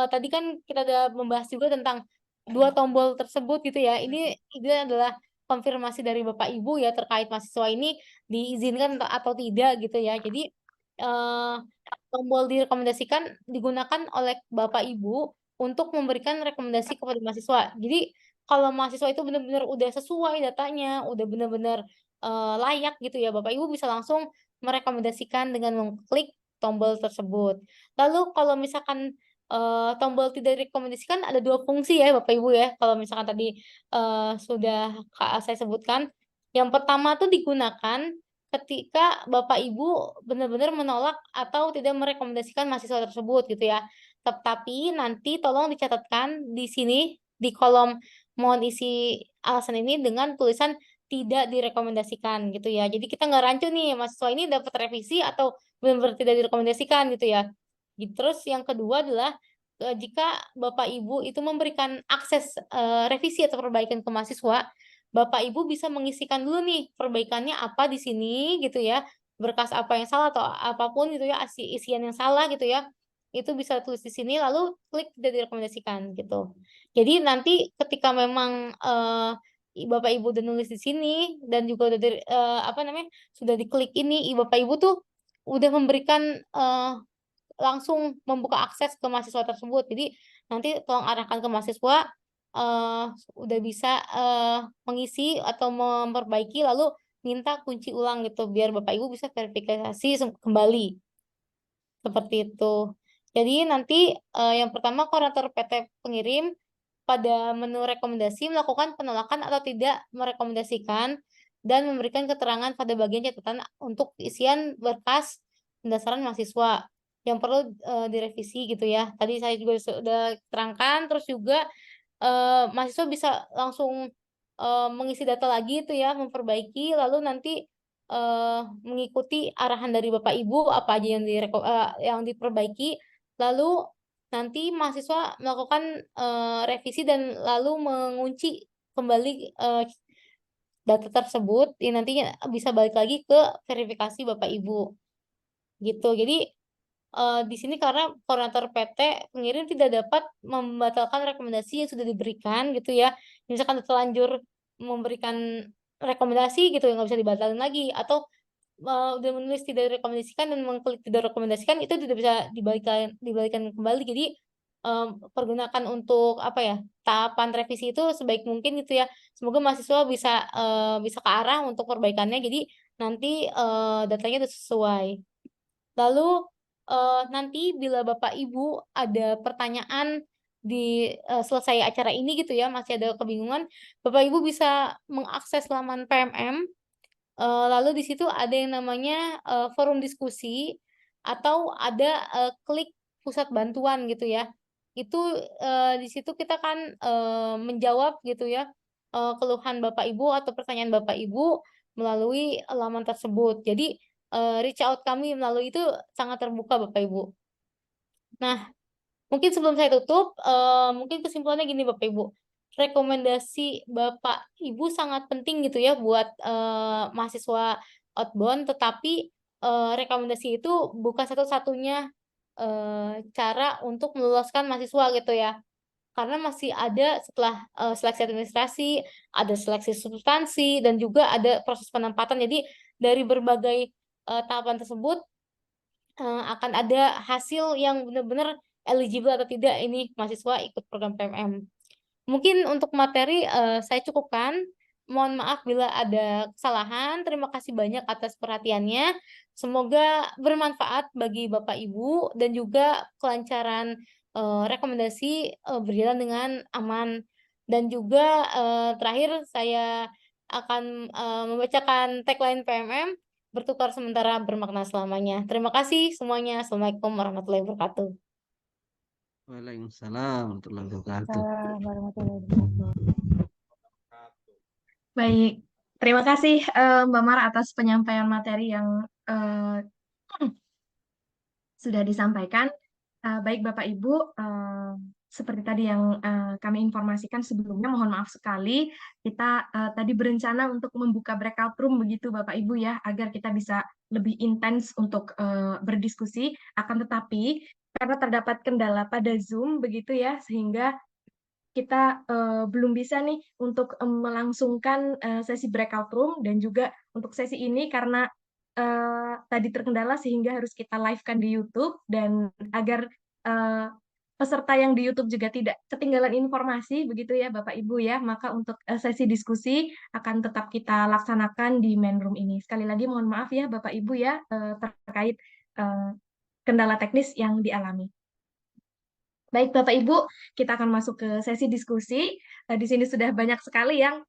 tadi kan kita udah membahas juga tentang dua tombol tersebut gitu ya. Ini adalah konfirmasi dari Bapak Ibu ya terkait mahasiswa ini diizinkan atau tidak gitu ya. Jadi tombol direkomendasikan digunakan oleh Bapak Ibu untuk memberikan rekomendasi kepada mahasiswa. Jadi kalau mahasiswa itu benar-benar udah sesuai datanya, udah benar-benar layak gitu ya, Bapak Ibu bisa langsung merekomendasikan dengan mengklik tombol tersebut. Lalu kalau misalkan tombol tidak direkomendasikan ada dua fungsi ya Bapak Ibu ya. Kalau misalkan tadi sudah saya sebutkan, yang pertama tuh digunakan ketika Bapak Ibu benar-benar menolak atau tidak merekomendasikan mahasiswa tersebut gitu ya. Tetapi nanti tolong dicatatkan di sini di kolom mohon isi alasan ini dengan tulisan tidak direkomendasikan gitu ya. Jadi kita nggak rancu nih mahasiswa ini dapat revisi atau benar-benar tidak direkomendasikan gitu ya. Terus yang kedua adalah jika Bapak Ibu itu memberikan akses revisi atau perbaikan ke mahasiswa, Bapak Ibu bisa mengisikan dulu nih perbaikannya apa di sini gitu ya, berkas apa yang salah atau apapun gitu ya, isian yang salah gitu ya, itu bisa tulis di sini lalu klik tidak direkomendasikan gitu. Jadi nanti ketika memang Bapak Ibu udah nulis di sini dan juga udah apa namanya sudah diklik ini, Bapak Ibu tuh udah memberikan langsung membuka akses ke mahasiswa tersebut. Jadi nanti tolong arahkan ke mahasiswa udah bisa mengisi atau memperbaiki lalu minta kunci ulang gitu biar Bapak Ibu bisa verifikasi kembali. Seperti itu. Jadi nanti yang pertama koordinator PT pengirim pada menu rekomendasi melakukan penolakan atau tidak merekomendasikan dan memberikan keterangan pada bagian catatan untuk isian berkas pendaftaran mahasiswa yang perlu direvisi gitu ya. Tadi saya juga sudah terangkan, terus juga mahasiswa bisa langsung mengisi data lagi itu ya, memperbaiki, lalu nanti mengikuti arahan dari Bapak Ibu apa aja yang diperbaiki, lalu nanti mahasiswa melakukan revisi dan lalu mengunci kembali data tersebut, yang nantinya bisa balik lagi ke verifikasi Bapak Ibu gitu. Jadi di sini karena koordinator PT pengirim tidak dapat membatalkan rekomendasi yang sudah diberikan gitu ya. Misalkan terlanjur memberikan rekomendasi gitu nggak bisa dibatalkan lagi atau udah menulis tidak direkomendasikan dan mengklik tidak rekomendasikan itu tidak bisa dibalikan kembali. Jadi pergunakan untuk apa ya tahapan revisi itu sebaik mungkin gitu ya. Semoga mahasiswa bisa ke arah untuk perbaikannya. Jadi nanti datanya sudah sesuai. Lalu nanti bila Bapak Ibu ada pertanyaan di selesai acara ini gitu ya, masih ada kebingungan, Bapak Ibu bisa mengakses laman PMM. Lalu di situ ada yang namanya forum diskusi atau ada klik pusat bantuan gitu ya. Itu di situ kita kan menjawab gitu ya keluhan Bapak Ibu atau pertanyaan Bapak Ibu melalui laman tersebut. Jadi reach out kami melalui itu sangat terbuka Bapak Ibu. Nah, mungkin sebelum saya tutup, mungkin kesimpulannya gini Bapak Ibu. Rekomendasi Bapak Ibu sangat penting gitu ya buat mahasiswa outbound, tetapi rekomendasi itu bukan satu-satunya cara untuk meloloskan mahasiswa gitu ya. Karena masih ada setelah seleksi administrasi, ada seleksi substansi, dan juga ada proses penempatan. Jadi dari berbagai tahapan tersebut akan ada hasil yang benar-benar eligible atau tidak ini mahasiswa ikut program PMM. Mungkin untuk materi saya cukupkan. Mohon maaf bila ada kesalahan. Terima kasih banyak atas perhatiannya. Semoga bermanfaat bagi Bapak Ibu dan juga kelancaran rekomendasi berjalan dengan aman. Dan juga terakhir saya akan membacakan tagline PMM, bertukar sementara bermakna selamanya. Terima kasih semuanya. Assalamualaikum warahmatullahi wabarakatuh. Waalaikumsalam warahmatullahi wabarakatuh. Salam warahmatullahi wabarakatuh. Baik, terima kasih Mbak Mara atas penyampaian materi yang sudah disampaikan. Baik Bapak Ibu, seperti tadi yang kami informasikan sebelumnya, mohon maaf sekali kita tadi berencana untuk membuka breakout room begitu Bapak Ibu ya, agar kita bisa lebih intens untuk berdiskusi. Akan tetapi karena terdapat kendala pada Zoom begitu ya, sehingga kita belum bisa nih untuk melangsungkan sesi breakout room, dan juga untuk sesi ini karena tadi terkendala sehingga harus kita live-kan di YouTube, dan agar peserta yang di YouTube juga tidak ketinggalan informasi begitu ya Bapak Ibu ya, maka untuk sesi diskusi akan tetap kita laksanakan di main room ini. Sekali lagi mohon maaf ya Bapak Ibu ya terkait kendala teknis yang dialami. Baik Bapak Ibu, kita akan masuk ke sesi diskusi. Di sini sudah banyak sekali yang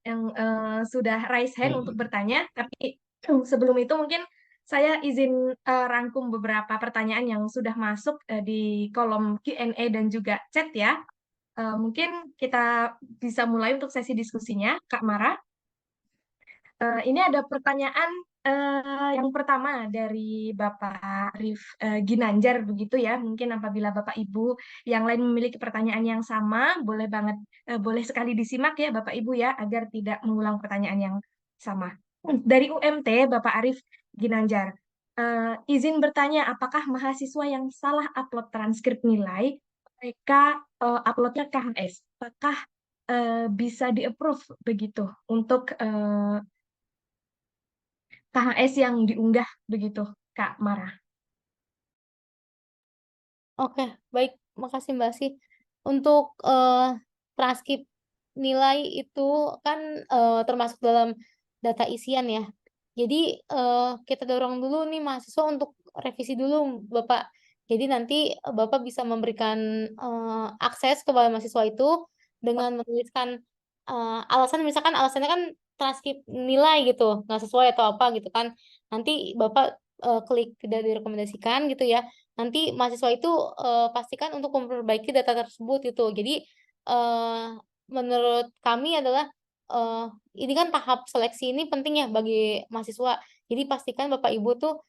sudah raise hand untuk bertanya, tapi sebelum itu mungkin saya izin rangkum beberapa pertanyaan yang sudah masuk di kolom Q&A dan juga chat ya. Mungkin kita bisa mulai untuk sesi diskusinya, Kak Mara. Ini ada pertanyaan yang pertama dari Bapak Arif Ginanjar begitu ya. Mungkin apabila Bapak Ibu yang lain memiliki pertanyaan yang sama, boleh banget, boleh sekali disimak ya Bapak Ibu ya, agar tidak mengulang pertanyaan yang sama. Dari UMT, Bapak Arif Ginanjar, izin bertanya, apakah mahasiswa yang salah upload transkrip nilai, mereka uploadnya KHS, apakah bisa di-approve begitu untuk KHS yang diunggah begitu, Kak Mara? Oke, baik. Makasih Mbak Sih. Untuk transkrip nilai itu kan termasuk dalam data isian ya. Jadi kita dorong dulu nih mahasiswa untuk revisi dulu Bapak. Jadi nanti Bapak bisa memberikan akses kepada mahasiswa itu dengan menuliskan alasan, misalkan alasannya kan transkrip nilai gitu, nggak sesuai atau apa gitu kan. Nanti Bapak klik tidak direkomendasikan gitu ya. Nanti mahasiswa itu pastikan untuk memperbaiki data tersebut gitu. Jadi menurut kami adalah ini kan tahap seleksi ini penting ya bagi mahasiswa. Jadi pastikan Bapak Ibu tuh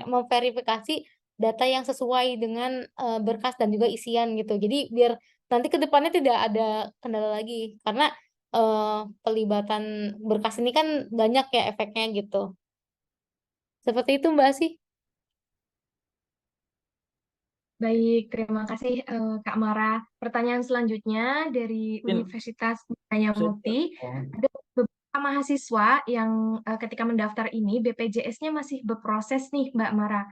memverifikasi data yang sesuai dengan berkas dan juga isian gitu. Jadi biar nanti ke depannya tidak ada kendala lagi, karena pelibatan berkas ini kan banyak ya efeknya gitu. Seperti itu Mbak Sih. Baik, terima kasih Kak Mara. Pertanyaan selanjutnya dari Universitas Daya Mukti. Ada beberapa mahasiswa yang ketika mendaftar ini BPJS-nya masih berproses nih Mbak Mara.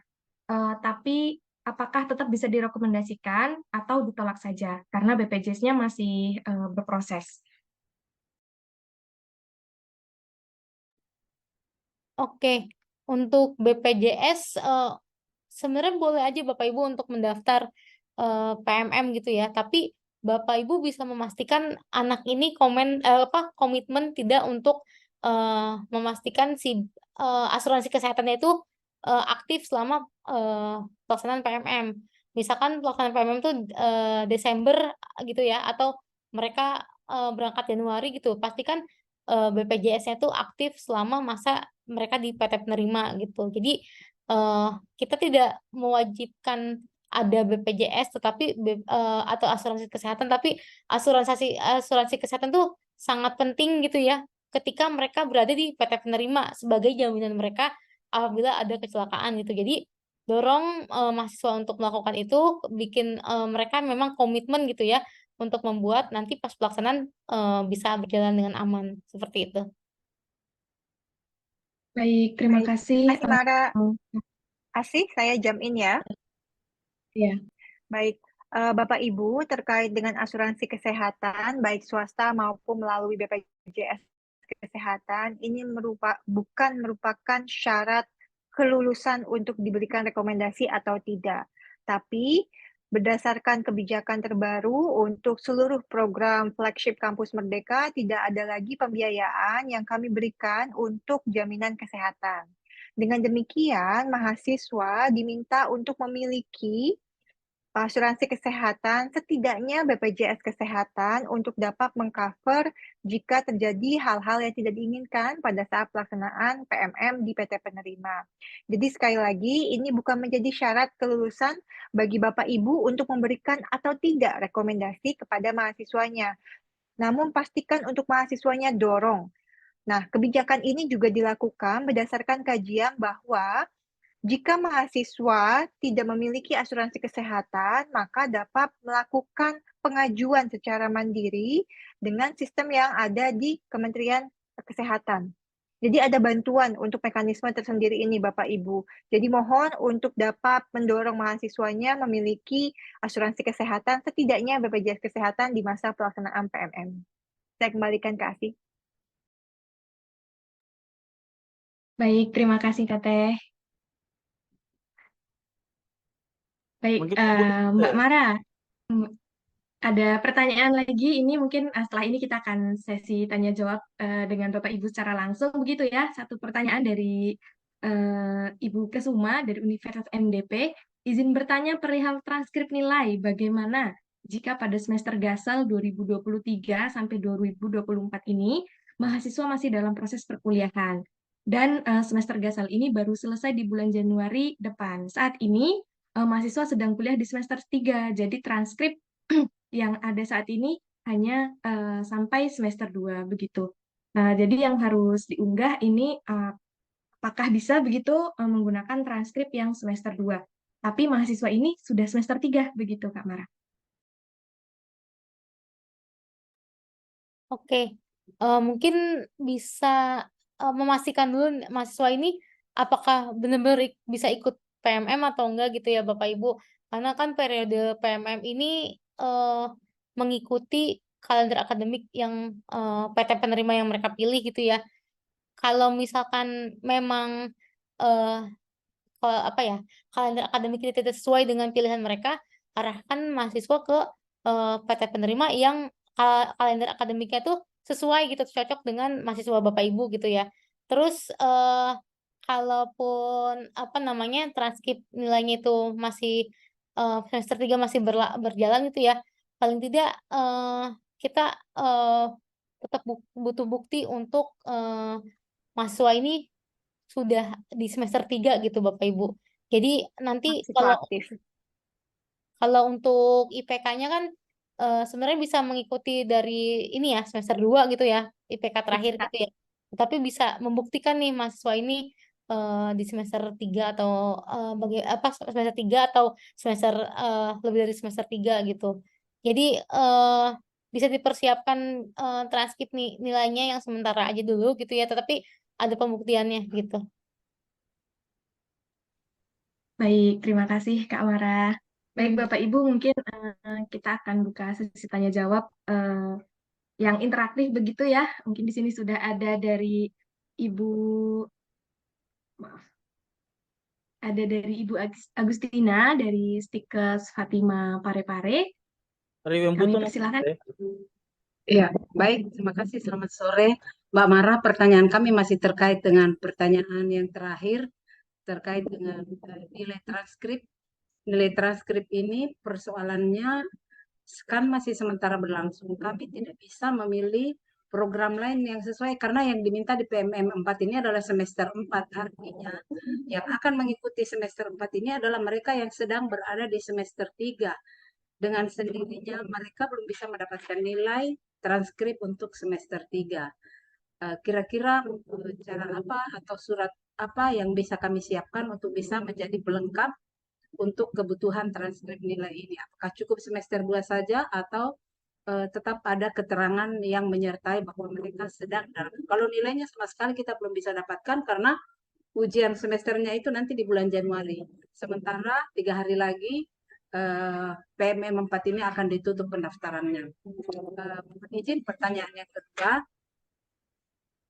Tapi apakah tetap bisa direkomendasikan atau ditolak saja karena BPJS-nya masih berproses? Oke, untuk BPJS sebenarnya boleh aja Bapak Ibu untuk mendaftar PMM gitu ya, tapi Bapak Ibu bisa memastikan anak ini komitmen tidak untuk memastikan si asuransi kesehatannya itu aktif selama pelaksanaan PMM. Misalkan pelaksanaan PMM itu Desember gitu ya, atau mereka berangkat Januari gitu, pastikan BPJS-nya itu aktif selama masa mereka di PT penerima gitu. Jadi kita tidak mewajibkan ada BPJS atau asuransi kesehatan, tapi asuransi kesehatan tuh sangat penting gitu ya ketika mereka berada di PT penerima sebagai jaminan mereka apabila ada kecelakaan gitu. Jadi dorong mahasiswa untuk melakukan itu, bikin mereka memang komitmen gitu ya untuk membuat nanti pas pelaksanaan bisa berjalan dengan aman seperti itu. Baik, terima Baik, kasih. terima kasih Mara. Asih, saya jump in ya. Ya, Baik, Bapak Ibu, terkait dengan asuransi kesehatan, baik swasta maupun melalui BPJS Kesehatan, ini bukan merupakan syarat kelulusan untuk diberikan rekomendasi atau tidak. Tapi berdasarkan kebijakan terbaru untuk seluruh program flagship Kampus Merdeka, tidak ada lagi pembiayaan yang kami berikan untuk jaminan kesehatan. Dengan demikian, mahasiswa diminta untuk memiliki asuransi kesehatan, setidaknya BPJS Kesehatan untuk dapat mengcover jika terjadi hal-hal yang tidak diinginkan pada saat pelaksanaan PMM di PT penerima. Jadi sekali lagi, ini bukan menjadi syarat kelulusan bagi Bapak Ibu untuk memberikan atau tidak rekomendasi kepada mahasiswanya. Namun pastikan untuk mahasiswanya dorong. Nah, kebijakan ini juga dilakukan berdasarkan kajian bahwa jika mahasiswa tidak memiliki asuransi kesehatan, maka dapat melakukan pengajuan secara mandiri dengan sistem yang ada di Kementerian Kesehatan. Jadi ada bantuan untuk mekanisme tersendiri ini, Bapak Ibu. Jadi mohon untuk dapat mendorong mahasiswanya memiliki asuransi kesehatan, setidaknya BPJS Kesehatan di masa pelaksanaan PMM. Saya kembalikan ke Asih. baik, terima kasih Kak Teh. Baik, Mungkin Ibu Mbak Mara, ada pertanyaan lagi. Ini mungkin setelah ini kita akan sesi tanya jawab dengan Bapak Ibu secara langsung, begitu ya. Satu pertanyaan dari Ibu Kesuma dari Universitas MDP. Izin bertanya perihal transkrip nilai, bagaimana jika pada semester Gasal 2023 sampai 2024 ini mahasiswa masih dalam proses perkuliahan dan semester Gasal ini baru selesai di bulan Januari depan. Saat ini mahasiswa sedang kuliah di semester 3, jadi transkrip yang ada saat ini hanya sampai semester 2 begitu. Nah, jadi yang harus diunggah ini apakah bisa begitu menggunakan transkrip yang semester 2. Tapi mahasiswa ini sudah semester 3 begitu Kak Mara. Oke, mungkin bisa memastikan dulu mahasiswa ini apakah benar-benar bisa ikut PMM atau enggak gitu ya Bapak Ibu. Karena kan periode PMM ini mengikuti kalender akademik yang PT penerima yang mereka pilih gitu ya. Kalau misalkan memang eh apa ya, kalender akademik ini tidak sesuai dengan pilihan mereka, arahkan mahasiswa ke PT penerima yang kalender akademiknya tuh sesuai gitu, cocok dengan mahasiswa Bapak Ibu gitu ya. Terus kalaupun apa namanya transkrip nilainya itu masih semester 3 masih berjalan gitu ya, paling tidak kita tetap butuh bukti untuk mahasiswa ini sudah di semester 3 gitu Bapak Ibu. Jadi nanti Mahasiswa aktif. kalau untuk IPK-nya kan sebenarnya bisa mengikuti dari ini ya semester 2 gitu ya, IPK terakhir gitu ya. Tapi bisa membuktikan nih mahasiswa ini di semester 3 atau semester 3 atau semester lebih dari semester 3 gitu. Jadi bisa dipersiapkan transkrip nih nilainya yang sementara aja dulu gitu ya, tetapi ada pembuktiannya gitu. Baik, terima kasih Kak Mara. Baik Hmm. Bapak Ibu, mungkin kita akan buka sesi tanya jawab yang interaktif begitu ya. Mungkin di sini sudah ada dari Ibu, maaf, ada dari Ibu Agustina dari Stikes Fatima Parepare. Kami persilahkan. Ya, baik. Terima kasih. Selamat sore. Mbak Mara, pertanyaan kami masih terkait dengan pertanyaan yang terakhir, terkait dengan nilai transkrip. Nilai transkrip ini persoalannya kan masih sementara berlangsung. Kami tidak bisa memilih program lain yang sesuai karena yang diminta di PMM 4 ini adalah semester 4. Artinya yang akan mengikuti semester 4 ini adalah mereka yang sedang berada di semester 3. Dengan sendirinya mereka belum bisa mendapatkan nilai transkrip untuk semester 3. Kira-kira cara apa atau surat apa yang bisa kami siapkan untuk bisa menjadi pelengkap untuk kebutuhan transkrip nilai ini. Apakah cukup semester 2 saja atau tetap ada keterangan yang menyertai bahwa mereka sedang dalam. Kalau nilainya sama sekali kita belum bisa dapatkan karena ujian semesternya itu nanti di bulan Januari. Sementara 3 hari lagi PMM 4 ini akan ditutup pendaftarannya. Izin pertanyaan yang kedua,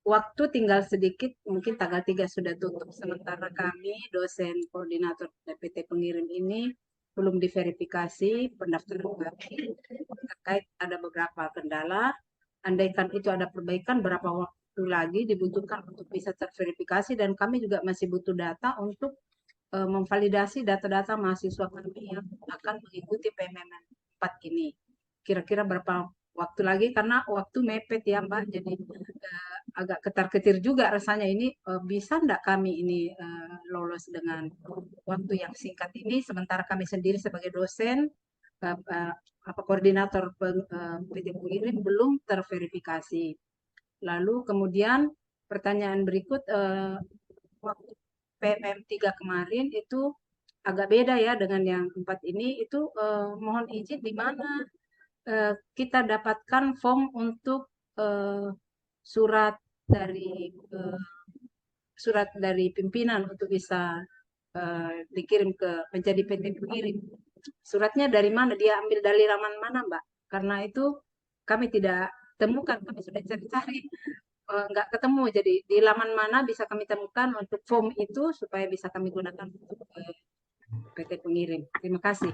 waktu tinggal sedikit, mungkin tanggal 3 sudah tutup. Sementara kami, dosen koordinator DPT pengirim ini, belum diverifikasi pendaftaran kami terkait ada beberapa kendala. Andaikan itu ada perbaikan, berapa waktu lagi dibutuhkan untuk bisa terverifikasi, dan kami juga masih butuh data untuk memvalidasi data-data mahasiswa kami yang akan mengikuti PMM 4 ini. Kira-kira berapa waktu lagi, karena waktu mepet ya Mbak, jadi agak ketar-ketir juga rasanya ini, bisa enggak kami ini lolos dengan waktu yang singkat ini, sementara kami sendiri sebagai dosen, koordinator PT pengirim belum terverifikasi. Lalu kemudian pertanyaan berikut, waktu PMM 3 kemarin itu agak beda ya dengan yang 4 ini, itu mohon izin di mana kita dapatkan form untuk surat dari pimpinan untuk bisa dikirim ke menjadi PT pengirim. Suratnya dari mana? Dia ambil dari laman mana, Mbak? Karena itu kami tidak temukan, kami sudah cari-cari nggak ketemu. Jadi di laman mana bisa kami temukan untuk form itu supaya bisa kami gunakan untuk PT pengirim. Terima kasih.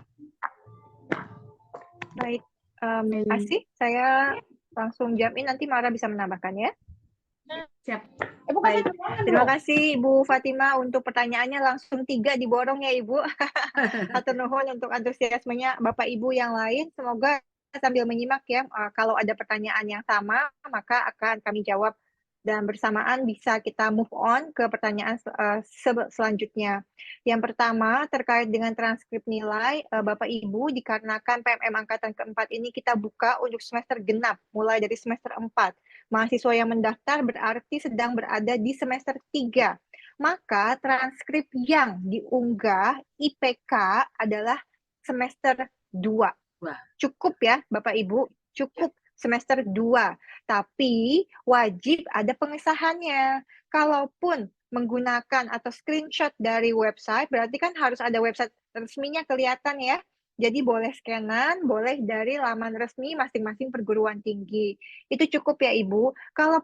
Baik, Asih, saya langsung jump in, nanti Mara bisa menambahkan ya. Siap. Baik, terima kasih Ibu Fatima untuk pertanyaannya, langsung 3 diborong ya Ibu. Hatur nuhun untuk antusiasmenya Bapak Ibu yang lain. Semoga sambil menyimak ya, kalau ada pertanyaan yang sama maka akan kami jawab dan bersamaan bisa kita move on ke pertanyaan selanjutnya. Yang pertama terkait dengan transkrip nilai, Bapak Ibu, dikarenakan PMM angkatan keempat ini kita buka untuk semester genap mulai dari semester 4. Mahasiswa yang mendaftar berarti sedang berada di semester 3. Maka transkrip yang diunggah IPK adalah semester 2. Cukup ya Bapak Ibu, cukup semester 2. Tapi wajib ada pengesahannya. Kalaupun menggunakan atau screenshot dari website, berarti kan harus ada website resminya kelihatan ya. Jadi boleh scanan, boleh dari laman resmi masing-masing perguruan tinggi. Itu cukup ya Ibu. Kalau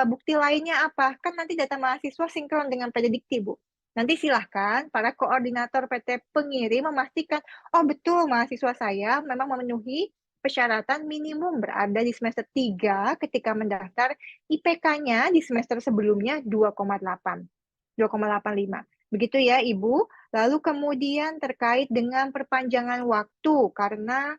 bukti lainnya apa? Kan nanti data mahasiswa sinkron dengan Pedidikti, Bu. Nanti silahkan para koordinator PT pengirim memastikan, oh betul mahasiswa saya memang memenuhi persyaratan minimum berada di semester 3 ketika mendaftar, IPK-nya di semester sebelumnya 2,8, 2,85. Begitu ya Ibu. Lalu kemudian terkait dengan perpanjangan waktu karena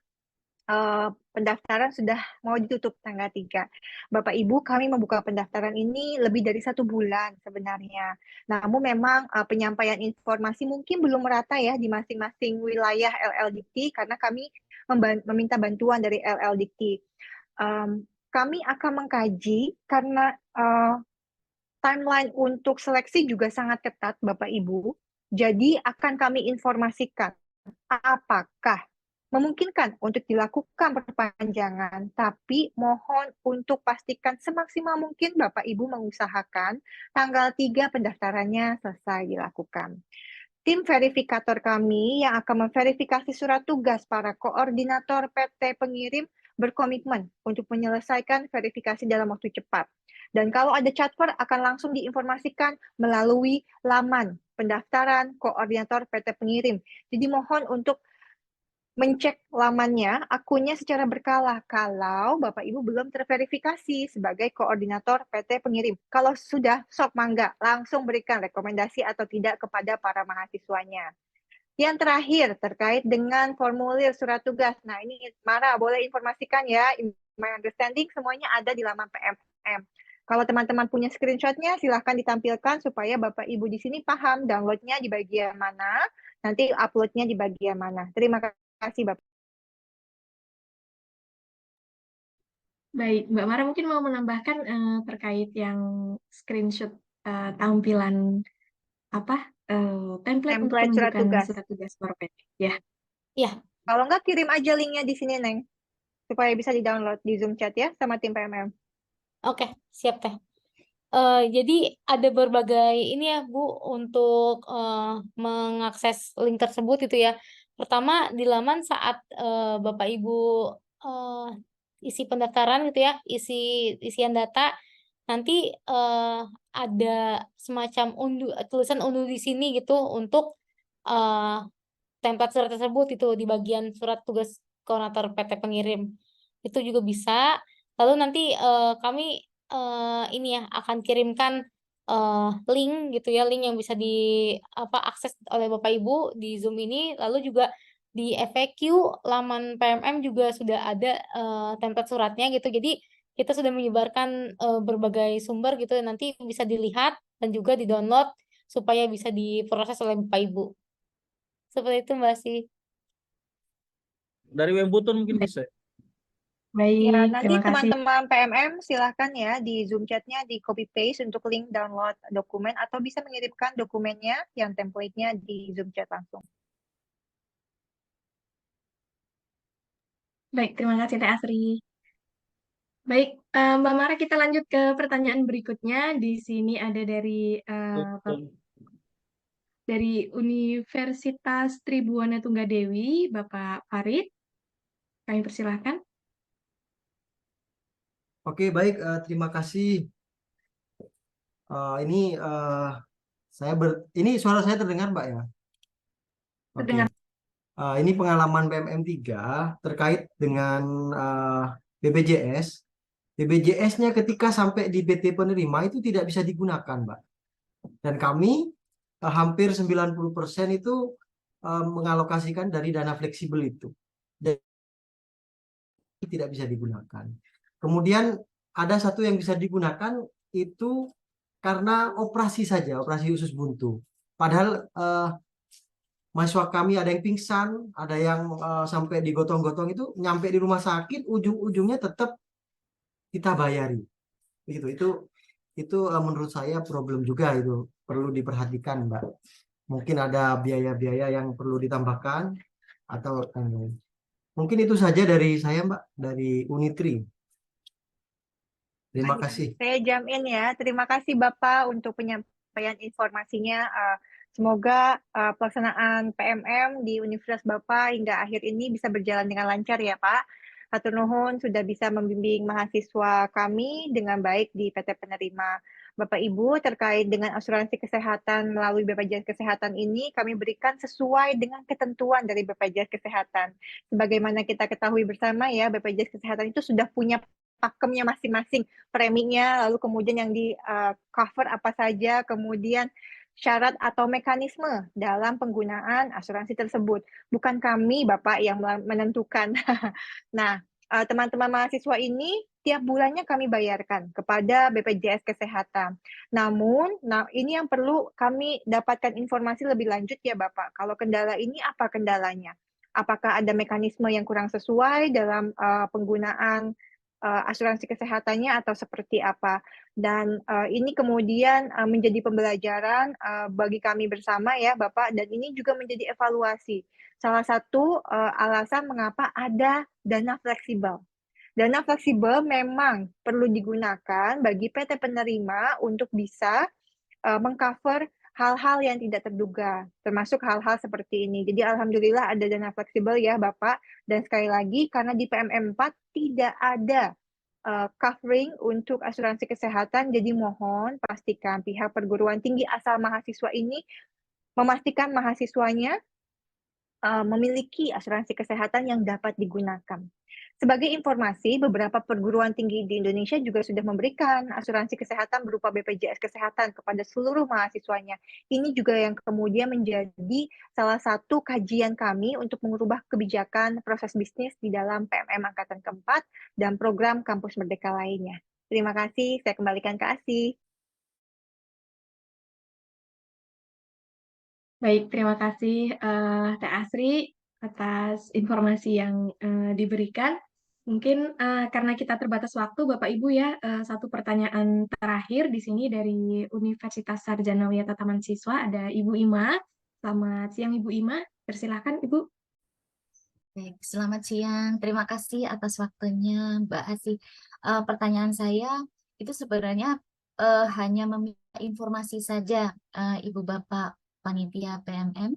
pendaftaran sudah mau ditutup tanggal 3. Bapak Ibu, kami membuka pendaftaran ini lebih dari 1 bulan sebenarnya. Namun memang penyampaian informasi mungkin belum merata ya di masing-masing wilayah LL Dikti karena kami meminta bantuan dari LL Dikti. Kami akan mengkaji karena timeline untuk seleksi juga sangat ketat Bapak Ibu. Jadi akan kami informasikan apakah memungkinkan untuk dilakukan perpanjangan, tapi mohon untuk pastikan semaksimal mungkin Bapak Ibu mengusahakan tanggal 3 pendaftarannya selesai dilakukan. Tim verifikator kami yang akan memverifikasi surat tugas para koordinator PT pengirim berkomitmen untuk menyelesaikan verifikasi dalam waktu cepat. Dan kalau ada catur akan langsung diinformasikan melalui laman pendaftaran koordinator PT pengirim. Jadi mohon untuk mencek lamannya, akunnya secara berkala kalau Bapak Ibu belum terverifikasi sebagai koordinator PT pengirim. Kalau sudah, sok mangga, langsung berikan rekomendasi atau tidak kepada para mahasiswanya. Yang terakhir, terkait dengan formulir surat tugas. Nah, ini Mara, boleh informasikan ya, in my understanding semuanya ada di laman PMM. Kalau teman-teman punya screenshotnya, silahkan ditampilkan supaya Bapak Ibu di sini paham downloadnya di bagian mana, nanti uploadnya di bagian mana. Terima kasih, Bapak. Baik, Mbak Mara mungkin mau menambahkan terkait yang screenshot tampilan template untuk Template surat pembukaan tugas. surat tugas for PT. Ya, Ya, Kalau nggak kirim aja linknya di sini, Neng, supaya bisa di-download di Zoom chat ya sama tim PMM. oke, siap Teh. Jadi ada berbagai ini ya Bu untuk mengakses link tersebut itu ya. Pertama di laman saat Bapak Ibu eh, isi pendaftaran gitu ya, isian data, nanti ada semacam tulisan unduh di sini gitu untuk eh, template surat tersebut itu di bagian surat tugas koordinator PT pengirim. Itu juga bisa. Lalu nanti kami ini ya akan kirimkan link gitu ya, link yang bisa akses oleh Bapak Ibu di Zoom ini. Lalu juga di FAQ laman PMM juga sudah ada template suratnya gitu. Jadi kita sudah menyebarkan berbagai sumber gitu, nanti bisa dilihat dan juga di-download supaya bisa diproses oleh Bapak Ibu. Seperti itu Mbak Sih. Dari Wembutun mungkin baik, bisa. Ya, baik, nanti terima kasih. teman-teman PMM silahkan ya di Zoom chatnya di copy paste untuk link download dokumen atau bisa mengirimkan dokumennya yang template-nya di Zoom chat langsung. Baik, terima kasih Teh Asri. Baik, Mbak Mara, kita lanjut ke pertanyaan berikutnya. Di sini ada dari Universitas Tribhuwana Tunggadewi, Bapak Farid. Kami persilahkan. Oke, baik. Terima kasih. Ini ini suara saya terdengar, Mbak ya? Oke. Terdengar. Ini pengalaman PMM 3 terkait dengan BPJS. BPJS-nya ketika sampai di PT penerima itu tidak bisa digunakan, Mbak. Dan kami hampir 90% itu mengalokasikan dari dana fleksibel itu. Dan tidak bisa digunakan. Kemudian ada satu yang bisa digunakan itu karena operasi saja, operasi usus buntu. Padahal mahasiswa kami ada yang pingsan, ada yang sampai digotong-gotong itu nyampe di rumah sakit, ujung-ujungnya tetap kita bayari. Itu menurut saya problem juga, itu perlu diperhatikan, Mbak. Mungkin ada biaya-biaya yang perlu ditambahkan atau mungkin itu saja dari saya, Mbak, dari Unitri. Terima Baik, kasih. saya jamin ya. Terima kasih Bapak untuk penyampaian informasinya. Semoga pelaksanaan PMM di Universitas Bapak hingga akhir ini bisa berjalan dengan lancar ya Pak. Hatur nuhun sudah bisa membimbing mahasiswa kami dengan baik di PT Penerima. Bapak Ibu, terkait dengan asuransi kesehatan melalui BPJS Kesehatan ini kami berikan sesuai dengan ketentuan dari BPJS Kesehatan. Sebagaimana kita ketahui bersama ya, BPJS Kesehatan itu sudah punya pakemnya masing-masing, preminya, lalu kemudian yang di cover apa saja, kemudian syarat atau mekanisme dalam penggunaan asuransi tersebut. Bukan kami, Bapak, yang menentukan. Nah, teman-teman mahasiswa ini tiap bulannya kami bayarkan kepada BPJS Kesehatan. Namun, ini yang perlu kami dapatkan informasi lebih lanjut ya Bapak. Kalau kendala ini apa kendalanya? Apakah ada mekanisme yang kurang sesuai dalam penggunaan asuransi kesehatannya atau seperti apa. Dan ini kemudian menjadi pembelajaran bagi kami bersama ya Bapak, dan ini juga menjadi evaluasi. Salah satu alasan mengapa ada dana fleksibel. Dana fleksibel memang perlu digunakan bagi PT penerima untuk bisa mengcover hal-hal yang tidak terduga, termasuk hal-hal seperti ini. Jadi alhamdulillah ada dana fleksibel ya Bapak, dan sekali lagi karena di PMM 4 tidak ada covering untuk asuransi kesehatan, jadi mohon pastikan pihak perguruan tinggi asal mahasiswa ini memastikan mahasiswanya memiliki asuransi kesehatan yang dapat digunakan. Sebagai informasi, beberapa perguruan tinggi di Indonesia juga sudah memberikan asuransi kesehatan berupa BPJS Kesehatan kepada seluruh mahasiswanya. Ini juga yang kemudian menjadi salah satu kajian kami untuk mengubah kebijakan proses bisnis di dalam PMM Angkatan keempat dan program Kampus Merdeka lainnya. Terima kasih, saya kembalikan ke Asih. Baik, terima kasih Teh Asri atas informasi yang diberikan. Mungkin karena kita terbatas waktu, Bapak Ibu ya, satu pertanyaan terakhir di sini dari Universitas Sarjana Wiyata Taman Siswa, ada Ibu Ima. Selamat siang Ibu Ima, persilahkan Ibu. Baik, selamat siang. Terima kasih atas waktunya, Mbak Asi. Pertanyaan saya itu sebenarnya hanya meminta informasi saja, Ibu Bapak Panitia PMM,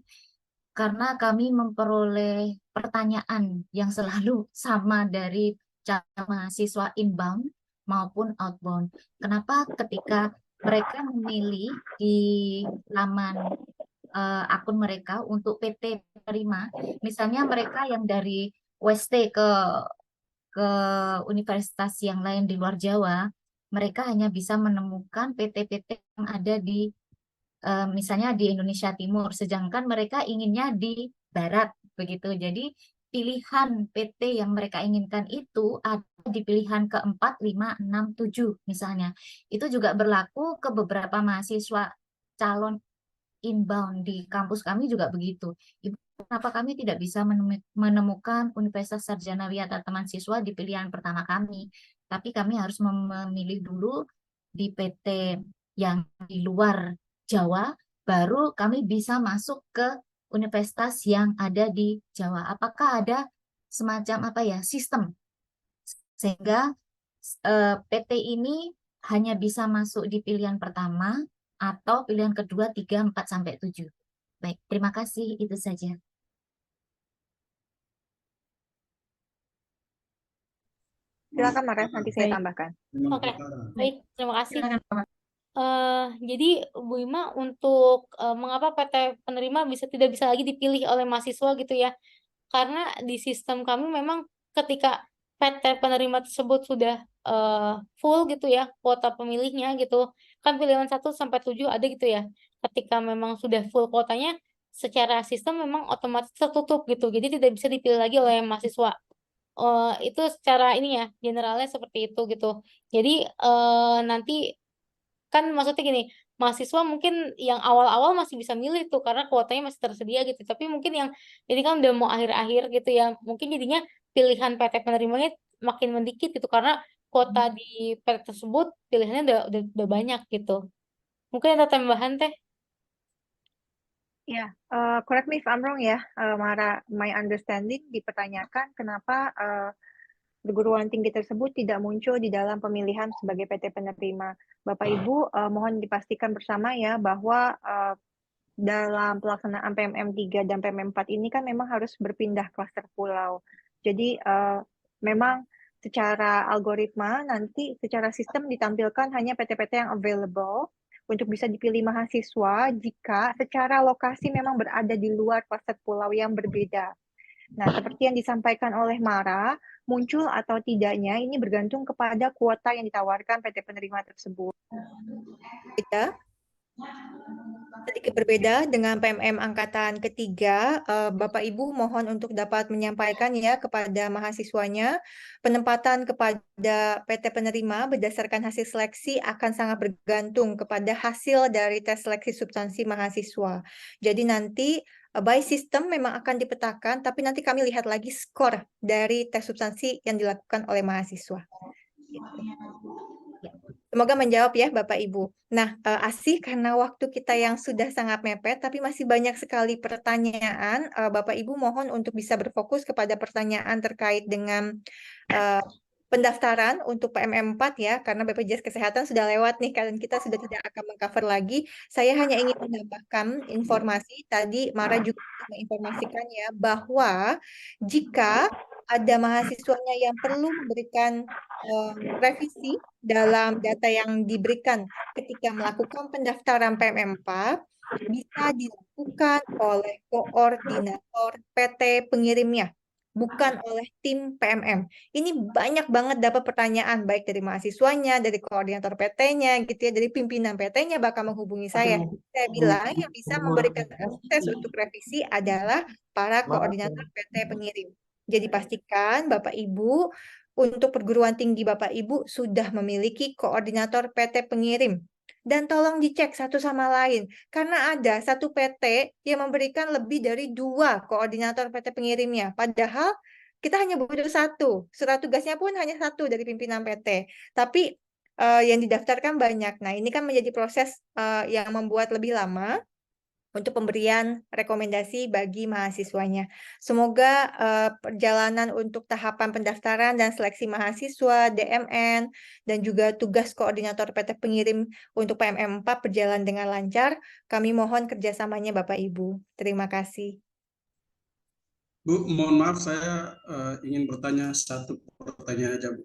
karena kami memperoleh pertanyaan yang selalu sama dari calon mahasiswa inbound maupun outbound. Kenapa ketika mereka memilih di laman akun mereka untuk PT penerima, misalnya mereka yang dari UST ke universitas yang lain di luar Jawa, mereka hanya bisa menemukan PT-PT yang ada di misalnya di Indonesia Timur, sedangkan mereka inginnya di Barat, begitu. Jadi pilihan PT yang mereka inginkan itu ada di pilihan keempat, 5, 6, 7 misalnya. Itu juga berlaku ke beberapa mahasiswa calon inbound di kampus kami juga begitu. Ibu, kenapa kami tidak bisa menemukan Universitas Sarjana Wiyata Taman Siswa di pilihan pertama kami, tapi kami harus memilih dulu di PT yang di luar Jawa, baru kami bisa masuk ke universitas yang ada di Jawa. Apakah ada semacam apa ya sistem sehingga PT ini hanya bisa masuk di pilihan pertama atau pilihan kedua, 3, 4, sampai 7. Baik, terima kasih. Itu saja. Silakan Mara, nanti saya Baik. tambahkan. Oke, baik, terima kasih. Silakan Pak. Jadi Bu Ima, untuk mengapa PT penerima tidak bisa lagi dipilih oleh mahasiswa gitu ya? Karena di sistem kami memang ketika PT penerima tersebut sudah full gitu ya kuota pemilihnya gitu, kan pilihan 1 sampai 7 ada gitu ya. Ketika memang sudah full kuotanya, secara sistem memang otomatis tertutup gitu, jadi tidak bisa dipilih lagi oleh mahasiswa. Itu secara ini ya, generalnya seperti itu gitu. Jadi nanti kan maksudnya gini, mahasiswa mungkin yang awal-awal masih bisa milih tuh karena kuotanya masih tersedia gitu. Tapi mungkin yang ini kan udah mau akhir-akhir gitu ya, mungkin jadinya pilihan PT penerimanya makin mendikit gitu karena kuota di PT tersebut pilihannya udah banyak gitu. Mungkin ada tambahan Teh? Ya, correct me if I'm wrong ya, Mara. My understanding dipertanyakan kenapa perguruan tinggi tersebut tidak muncul di dalam pemilihan sebagai PT penerima. Bapak Ibu, mohon dipastikan bersama ya bahwa dalam pelaksanaan PMM 3 dan PMM 4 ini kan memang harus berpindah klaster pulau. Jadi memang secara algoritma nanti secara sistem ditampilkan hanya PT-PT yang available untuk bisa dipilih mahasiswa jika secara lokasi memang berada di luar klaster pulau yang berbeda. Nah, seperti yang disampaikan oleh Mara, muncul atau tidaknya ini bergantung kepada kuota yang ditawarkan PT penerima tersebut. Sedikit berbeda dengan PMM angkatan ketiga, Bapak Ibu mohon untuk dapat menyampaikan ya kepada mahasiswanya, penempatan kepada PT penerima berdasarkan hasil seleksi akan sangat bergantung kepada hasil dari tes seleksi substansi mahasiswa. Jadi nanti by system memang akan dipetakan, tapi nanti kami lihat lagi skor dari tes substansi yang dilakukan oleh mahasiswa. Semoga menjawab ya Bapak Ibu. Nah, Asih, karena waktu kita yang sudah sangat mepet, tapi masih banyak sekali pertanyaan, Bapak Ibu mohon untuk bisa berfokus kepada pertanyaan terkait dengan pendaftaran untuk PMM 4 ya, karena BPJS Kesehatan sudah lewat nih, kalian kita sudah tidak akan mengcover lagi. Saya hanya ingin menambahkan informasi, tadi Mara juga menginformasikan ya, bahwa jika ada mahasiswanya yang perlu memberikan revisi dalam data yang diberikan ketika melakukan pendaftaran PMM 4 bisa dilakukan oleh koordinator PT pengirimnya, bukan oleh tim PMM. Ini banyak banget dapat pertanyaan baik dari mahasiswanya, dari koordinator PT-nya, gitu ya, dari pimpinan PT-nya bakal menghubungi saya. Saya bilang yang bisa memberikan akses untuk revisi adalah para koordinator PT pengirim. Jadi pastikan Bapak Ibu untuk perguruan tinggi Bapak Ibu sudah memiliki koordinator PT pengirim. Dan tolong dicek satu sama lain, karena ada satu PT yang memberikan lebih dari 2 koordinator PT pengirimnya. Padahal kita hanya butuh satu. Surat tugasnya pun hanya satu dari pimpinan PT. Tapi yang didaftarkan banyak. Nah, ini kan menjadi proses yang membuat lebih lama untuk pemberian rekomendasi bagi mahasiswanya. Semoga perjalanan untuk tahapan pendaftaran dan seleksi mahasiswa, DMN, dan juga tugas koordinator PT pengirim untuk PMM 4 berjalan dengan lancar. Kami mohon kerjasamanya Bapak Ibu. Terima kasih. Bu, mohon maaf saya ingin bertanya satu pertanyaan aja, Bu.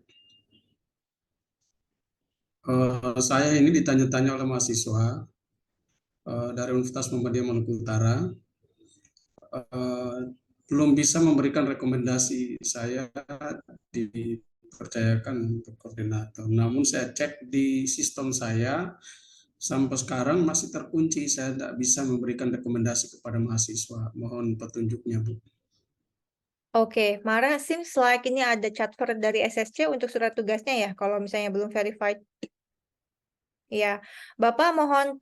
Saya ini ditanya-tanya oleh mahasiswa dari Universitas Muhammadiyah Maluku Utara, belum bisa memberikan rekomendasi saya dipercayakan untuk koordinator. Namun saya cek di sistem saya, sampai sekarang masih terkunci, saya tidak bisa memberikan rekomendasi kepada mahasiswa. Mohon petunjuknya, Bu. Oke, Mara, seems like ini ada chatver dari SSC untuk surat tugasnya ya, kalau misalnya belum verified. Ya, Bapak mohon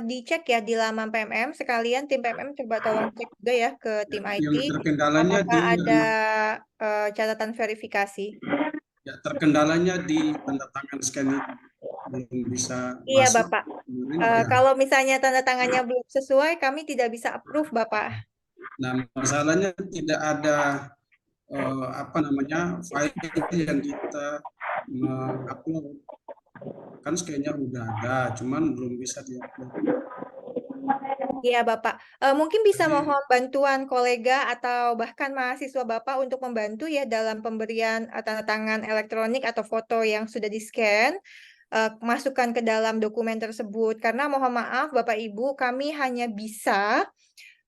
dicek ya di laman PMM, sekalian tim PMM coba tolong cek juga ya ke tim Yang IT, terkendalanya apakah di ada catatan verifikasi. ya, terkendalanya di tanda tangan scan itu belum bisa Iya, masuk. Bapak. Ya. Kalau misalnya tanda tangannya belum sesuai, kami tidak bisa approve, Bapak. Nah, masalahnya tidak ada file yang kita upload. Kan scan-nya udah ada, cuman belum bisa di-upload. Iya, Bapak. Mungkin bisa mohon bantuan kolega atau bahkan mahasiswa Bapak untuk membantu ya dalam pemberian tanda tangan elektronik atau foto yang sudah di-scan, masukkan ke dalam dokumen tersebut. Karena mohon maaf Bapak Ibu, kami hanya bisa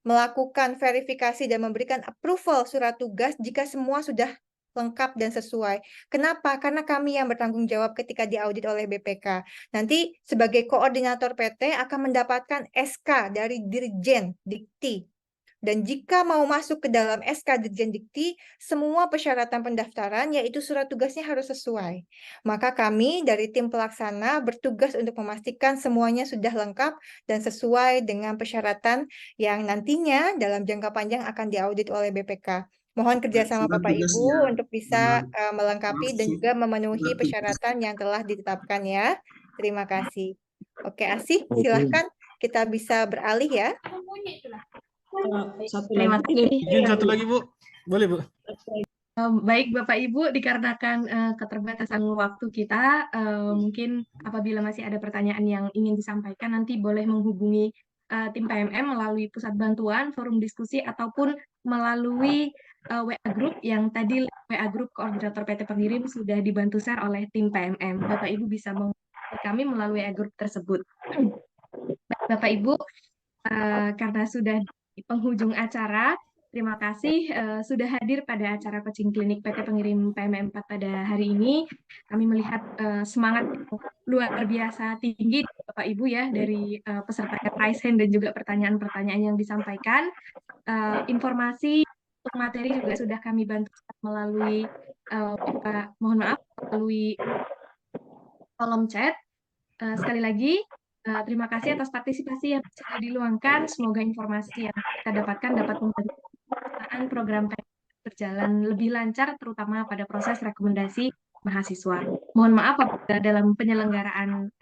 melakukan verifikasi dan memberikan approval surat tugas jika semua sudah lengkap dan sesuai. Kenapa? Karena kami yang bertanggung jawab ketika diaudit oleh BPK. Nanti sebagai koordinator PT akan mendapatkan SK dari Dirjen Dikti. Dan jika mau masuk ke dalam SK Dirjen Dikti, semua persyaratan pendaftaran yaitu surat tugasnya harus sesuai. Maka kami dari tim pelaksana bertugas untuk memastikan semuanya sudah lengkap dan sesuai dengan persyaratan yang nantinya dalam jangka panjang akan diaudit oleh BPK. Mohon kerjasama Surat Bapak Ibu tugasnya, untuk bisa melengkapi dan juga memenuhi persyaratan yang telah ditetapkan ya. Terima kasih. Oke, Asih, silahkan kita bisa beralih ya. Terima kasih. Izin satu lagi, Bu. Boleh, Bu? Baik Bapak Ibu, dikarenakan keterbatasan waktu kita, mungkin apabila masih ada pertanyaan yang ingin disampaikan, nanti boleh menghubungi tim PMM melalui pusat bantuan, forum diskusi, ataupun melalui WA Group yang tadi WA Group Koordinator PT Pengirim sudah dibantu share oleh tim PMM. Bapak Ibu bisa menghubungi kami melalui WA Group tersebut. Bapak Ibu, karena sudah di penghujung acara, terima kasih sudah hadir pada acara coaching klinik PT Pengirim PMM 4 pada hari ini. Kami melihat semangat luar biasa tinggi Bapak Ibu ya dari peserta raise hand dan juga pertanyaan-pertanyaan yang disampaikan. Informasi untuk materi juga sudah kami bantu melalui melalui kolom chat. Sekali lagi terima kasih atas partisipasi yang sudah diluangkan. Semoga informasi yang kita dapatkan dapat membantu pelaksanaan program berjalan lebih lancar, terutama pada proses rekomendasi mahasiswa. Mohon maaf apabila dalam penyelenggaraan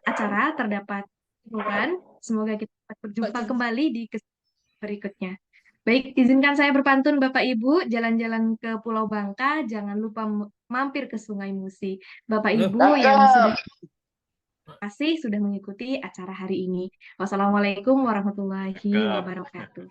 acara terdapat kekurangan. Semoga kita dapat berjumpa kembali di kesempatan berikutnya. Baik, izinkan saya berpantun Bapak Ibu, jalan-jalan ke Pulau Bangka, jangan lupa mampir ke Sungai Musi. Bapak Ibu yang sudah kasih sudah mengikuti acara hari ini. Wassalamualaikum warahmatullahi wabarakatuh.